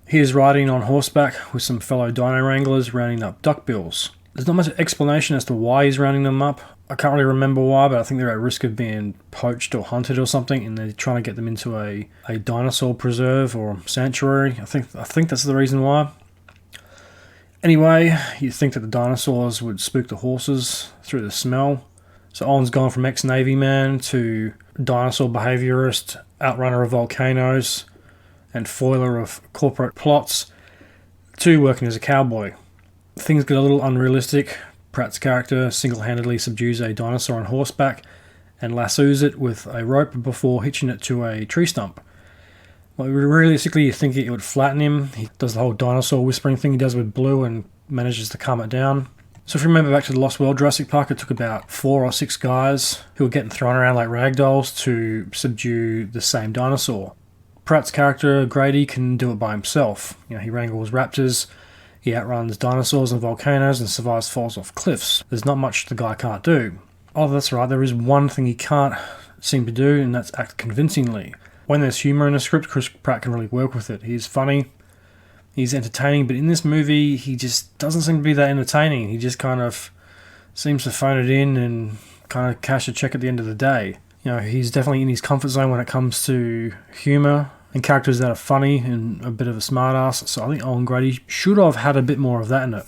He is riding on horseback with some fellow dino wranglers rounding up duckbills. There's not much explanation as to why he's rounding them up. I can't really remember why, but I think they're at risk of being poached or hunted or something, and they're trying to get them into a dinosaur preserve or sanctuary. I think that's the reason why. Anyway, you'd think that the dinosaurs would spook the horses through the smell. So Owen's gone from ex-Navy man to dinosaur behaviourist, outrunner of volcanoes, and foiler of corporate plots, to working as a cowboy. Things get a little unrealistic. Pratt's character single-handedly subdues a dinosaur on horseback and lassos it with a rope before hitching it to a tree stump. Well, realistically, you think it would flatten him. He does the whole dinosaur whispering thing he does with Blue and manages to calm it down. So if you remember back to the Lost World Jurassic Park, it took about 4 or 6 guys who were getting thrown around like ragdolls to subdue the same dinosaur. Pratt's character, Grady, can do it by himself. He wrangles raptors, he outruns dinosaurs and volcanoes and survives falls off cliffs. There's not much the guy can't do. Oh, that's right, there is one thing he can't seem to do, and that's act convincingly. When there's humour in the script, Chris Pratt can really work with it. He's funny, he's entertaining, but in this movie, he just doesn't seem to be that entertaining. He just kind of seems to phone it in and kind of cash a check at the end of the day. He's definitely in his comfort zone when it comes to humour and characters that are funny and a bit of a smartass. So I think Owen Grady should have had a bit more of that in it.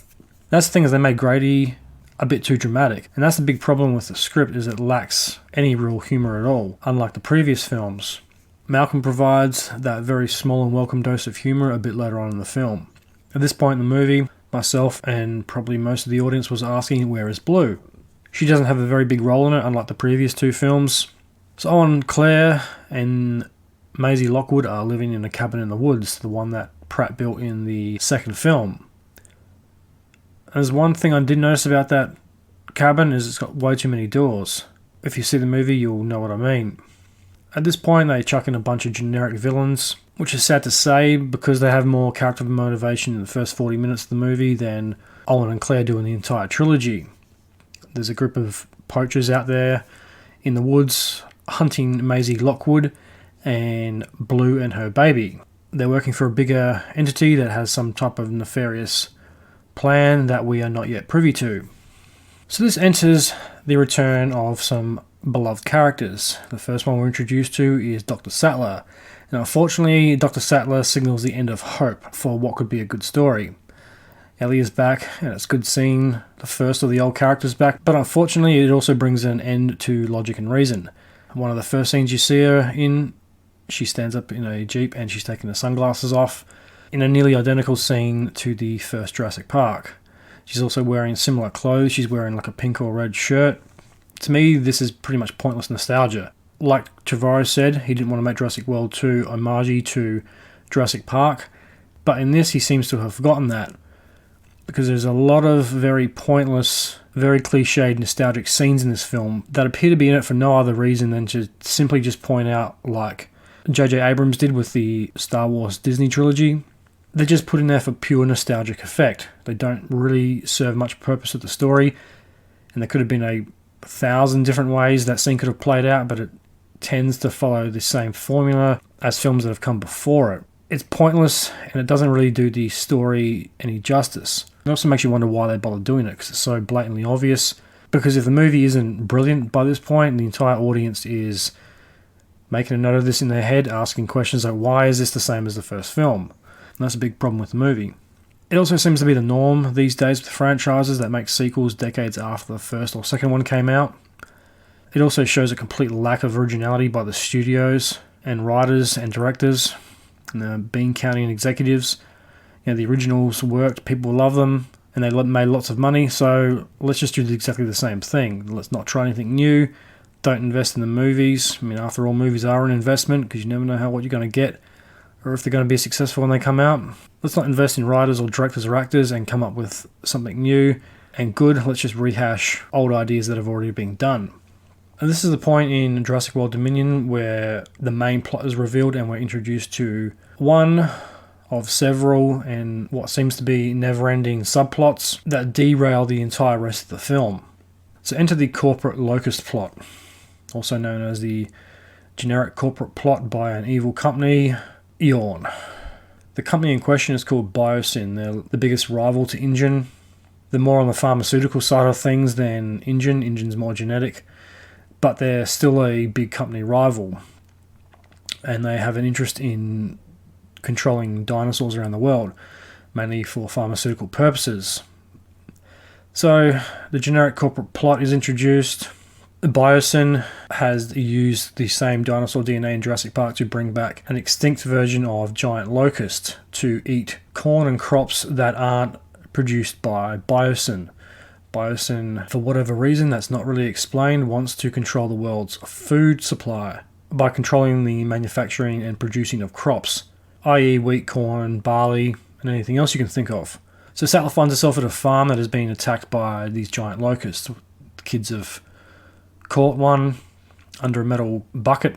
That's the thing, is they made Grady a bit too dramatic. And that's the big problem with the script, is it lacks any real humour at all, unlike the previous films. Malcolm provides that very small and welcome dose of humour a bit later on in the film. At this point in the movie, myself and probably most of the audience was asking, where is Blue? She doesn't have a very big role in it, unlike the previous 2 films. So Owen, Claire and Maisie Lockwood are living in a cabin in the woods, the one that Pratt built in the second film. There's one thing I did notice about that cabin, is it's got way too many doors. If you see the movie, you'll know what I mean. At this point, they chuck in a bunch of generic villains, which is sad to say because they have more character motivation in the first 40 minutes of the movie than Owen and Claire do in the entire trilogy. There's a group of poachers out there in the woods hunting Maisie Lockwood and Blue and her baby. They're working for a bigger entity that has some type of nefarious plan that we are not yet privy to. So this enters the return of some beloved characters. The first one we're introduced to is Dr. Sattler. And unfortunately, Dr. Sattler signals the end of hope for what could be a good story. Ellie is back, and it's good seeing the first of the old characters back, but unfortunately it also brings an end to logic and reason. One of the first scenes you see her in, she stands up in a jeep and she's taking her sunglasses off in a nearly identical scene to the first Jurassic Park. She's also wearing similar clothes. She's wearing like a pink or red shirt. To me, this is pretty much pointless nostalgia. Like Trevorrow said, he didn't want to make Jurassic World 2 homage to Jurassic Park, but in this he seems to have forgotten that, because there's a lot of very pointless, very cliched nostalgic scenes in this film that appear to be in it for no other reason than to simply just point out, like J.J. Abrams did with the Star Wars Disney trilogy. They're just put in there for pure nostalgic effect. They don't really serve much purpose to the story, and there could have been 1,000 different ways that scene could have played out, but it tends to follow the same formula as films that have come before it. It's pointless, and it doesn't really do the story any justice. It also makes you wonder why they bother doing it, because it's so blatantly obvious. Because if the movie isn't brilliant by this point, the entire audience is making a note of this in their head, asking questions like, why is this the same as the first film? And that's a big problem with the movie. It also seems to be the norm these days with franchises that make sequels decades after the first or second one came out. It also shows a complete lack of originality by the studios and writers and directors and the bean counting executives. You know, the originals worked, people love them, and they made lots of money, so let's just do exactly the same thing. Let's not try anything new. Don't invest in the movies. I mean, after all, movies are an investment because you never know what you're going to get or if they're going to be successful when they come out. Let's not invest in writers or directors or actors and come up with something new and good. Let's just rehash old ideas that have already been done. And this is the point in Jurassic World Dominion where the main plot is revealed and we're introduced to one of several and what seems to be never-ending subplots that derail the entire rest of the film. So enter the corporate locust plot, also known as the generic corporate plot by an evil company, Eon. The company in question is called Biosyn. They're the biggest rival to InGen. They're more on the pharmaceutical side of things than InGen. InGen's more genetic, but they're still a big company rival. And they have an interest in controlling dinosaurs around the world, mainly for pharmaceutical purposes. So the generic corporate plot is introduced. Biosyn has used the same dinosaur DNA in Jurassic Park to bring back an extinct version of giant locust to eat corn and crops that aren't produced by Biosyn. Biosyn, for whatever reason that's not really explained, wants to control the world's food supply by controlling the manufacturing and producing of crops, i.e. wheat, corn, barley, and anything else you can think of. So Sattler finds herself at a farm that is being attacked by these giant locusts. The kids have caught one under a metal bucket.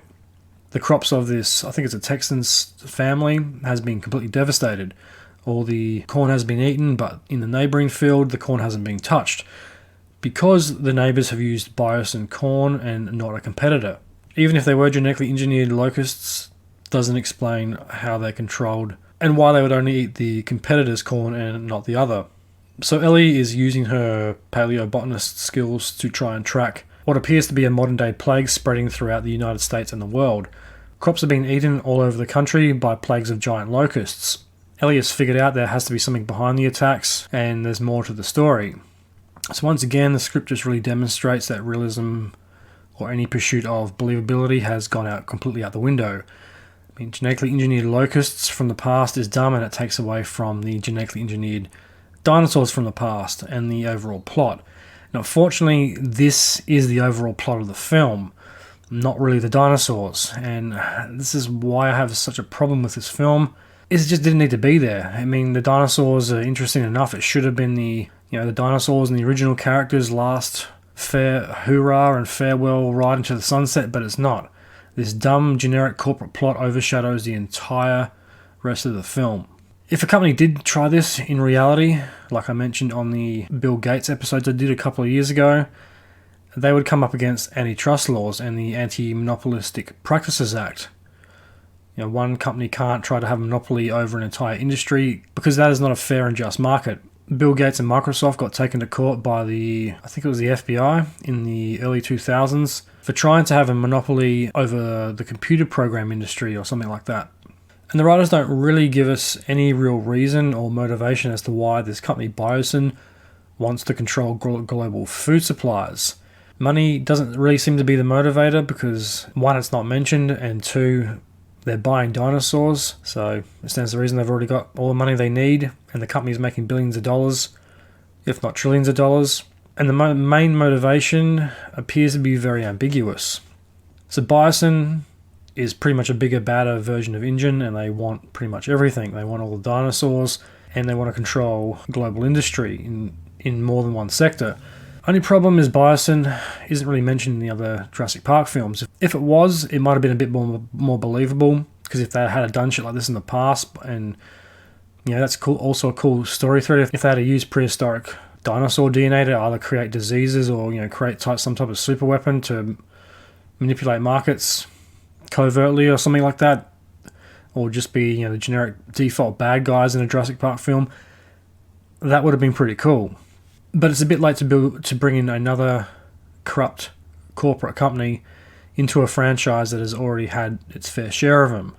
The crops of this, I think it's a Texans family, has been completely devastated. All the corn has been eaten, but in the neighbouring field, the corn hasn't been touched because the neighbours have used Biosyn corn and not a competitor. Even if they were genetically engineered locusts, doesn't explain how they're controlled and why they would only eat the competitor's corn and not the other. So Ellie is using her paleobotanist skills to try and track what appears to be a modern-day plague spreading throughout the United States and the world. Crops are being eaten all over the country by plagues of giant locusts. Ellie has figured out there has to be something behind the attacks, and there's more to the story. So once again, the script just really demonstrates that realism or any pursuit of believability has gone out completely out the window. I mean, genetically engineered locusts from the past is dumb, and it takes away from the genetically engineered dinosaurs from the past and the overall plot. Now, unfortunately, this is the overall plot of the film, not really the dinosaurs, and this is why I have such a problem with this film. It just didn't need to be there. I mean, the dinosaurs are interesting enough. It should have been the dinosaurs and the original characters' last fair hurrah and farewell ride into the sunset, but it's not. This dumb generic corporate plot overshadows the entire rest of the film. If a company did try this in reality, like I mentioned on the Bill Gates episodes I did a couple of years ago, they would come up against antitrust laws and the Anti-Monopolistic Practices Act. You know, one company can't try to have a monopoly over an entire industry because that is not a fair and just market. Bill Gates and Microsoft got taken to court by the FBI in the early 2000s for trying to have a monopoly over the computer program industry or something like that. And the writers don't really give us any real reason or motivation as to why this company Biosyn wants to control global food supplies. Money doesn't really seem to be the motivator because, one, it's not mentioned, and two, they're buying dinosaurs, so it stands to reason they've already got all the money they need, and the company's making billions of dollars, if not trillions of dollars. And the main motivation appears to be very ambiguous. So Bison is pretty much a bigger, badder version of InGen, and they want pretty much everything. They want all the dinosaurs, and they want to control global industry in more than one sector. Only problem is Bison isn't really mentioned in the other Jurassic Park films. If it was, it might have been a bit more believable, because if they had done shit like this in the past, and that's cool. Also a cool story thread. If they had to use prehistoric dinosaur DNA to either create diseases or create some type of super weapon to manipulate markets covertly or something like that, or just be the generic default bad guys in a Jurassic Park film, that would have been pretty cool. But it's a bit late to bring in another corrupt corporate company into a franchise that has already had its fair share of them.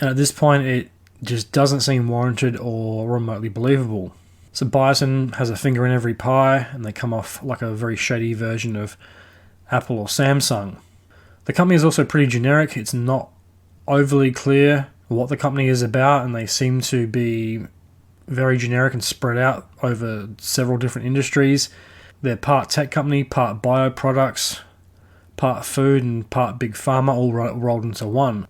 And at this point, it just doesn't seem warranted or remotely believable. So Bison has a finger in every pie, and they come off like a very shady version of Apple or Samsung. The company is also pretty generic. It's not overly clear what the company is about, and they seem to be very generic and spread out over several different industries. They're part tech company, part bioproducts, part food, and part big pharma, all rolled into one.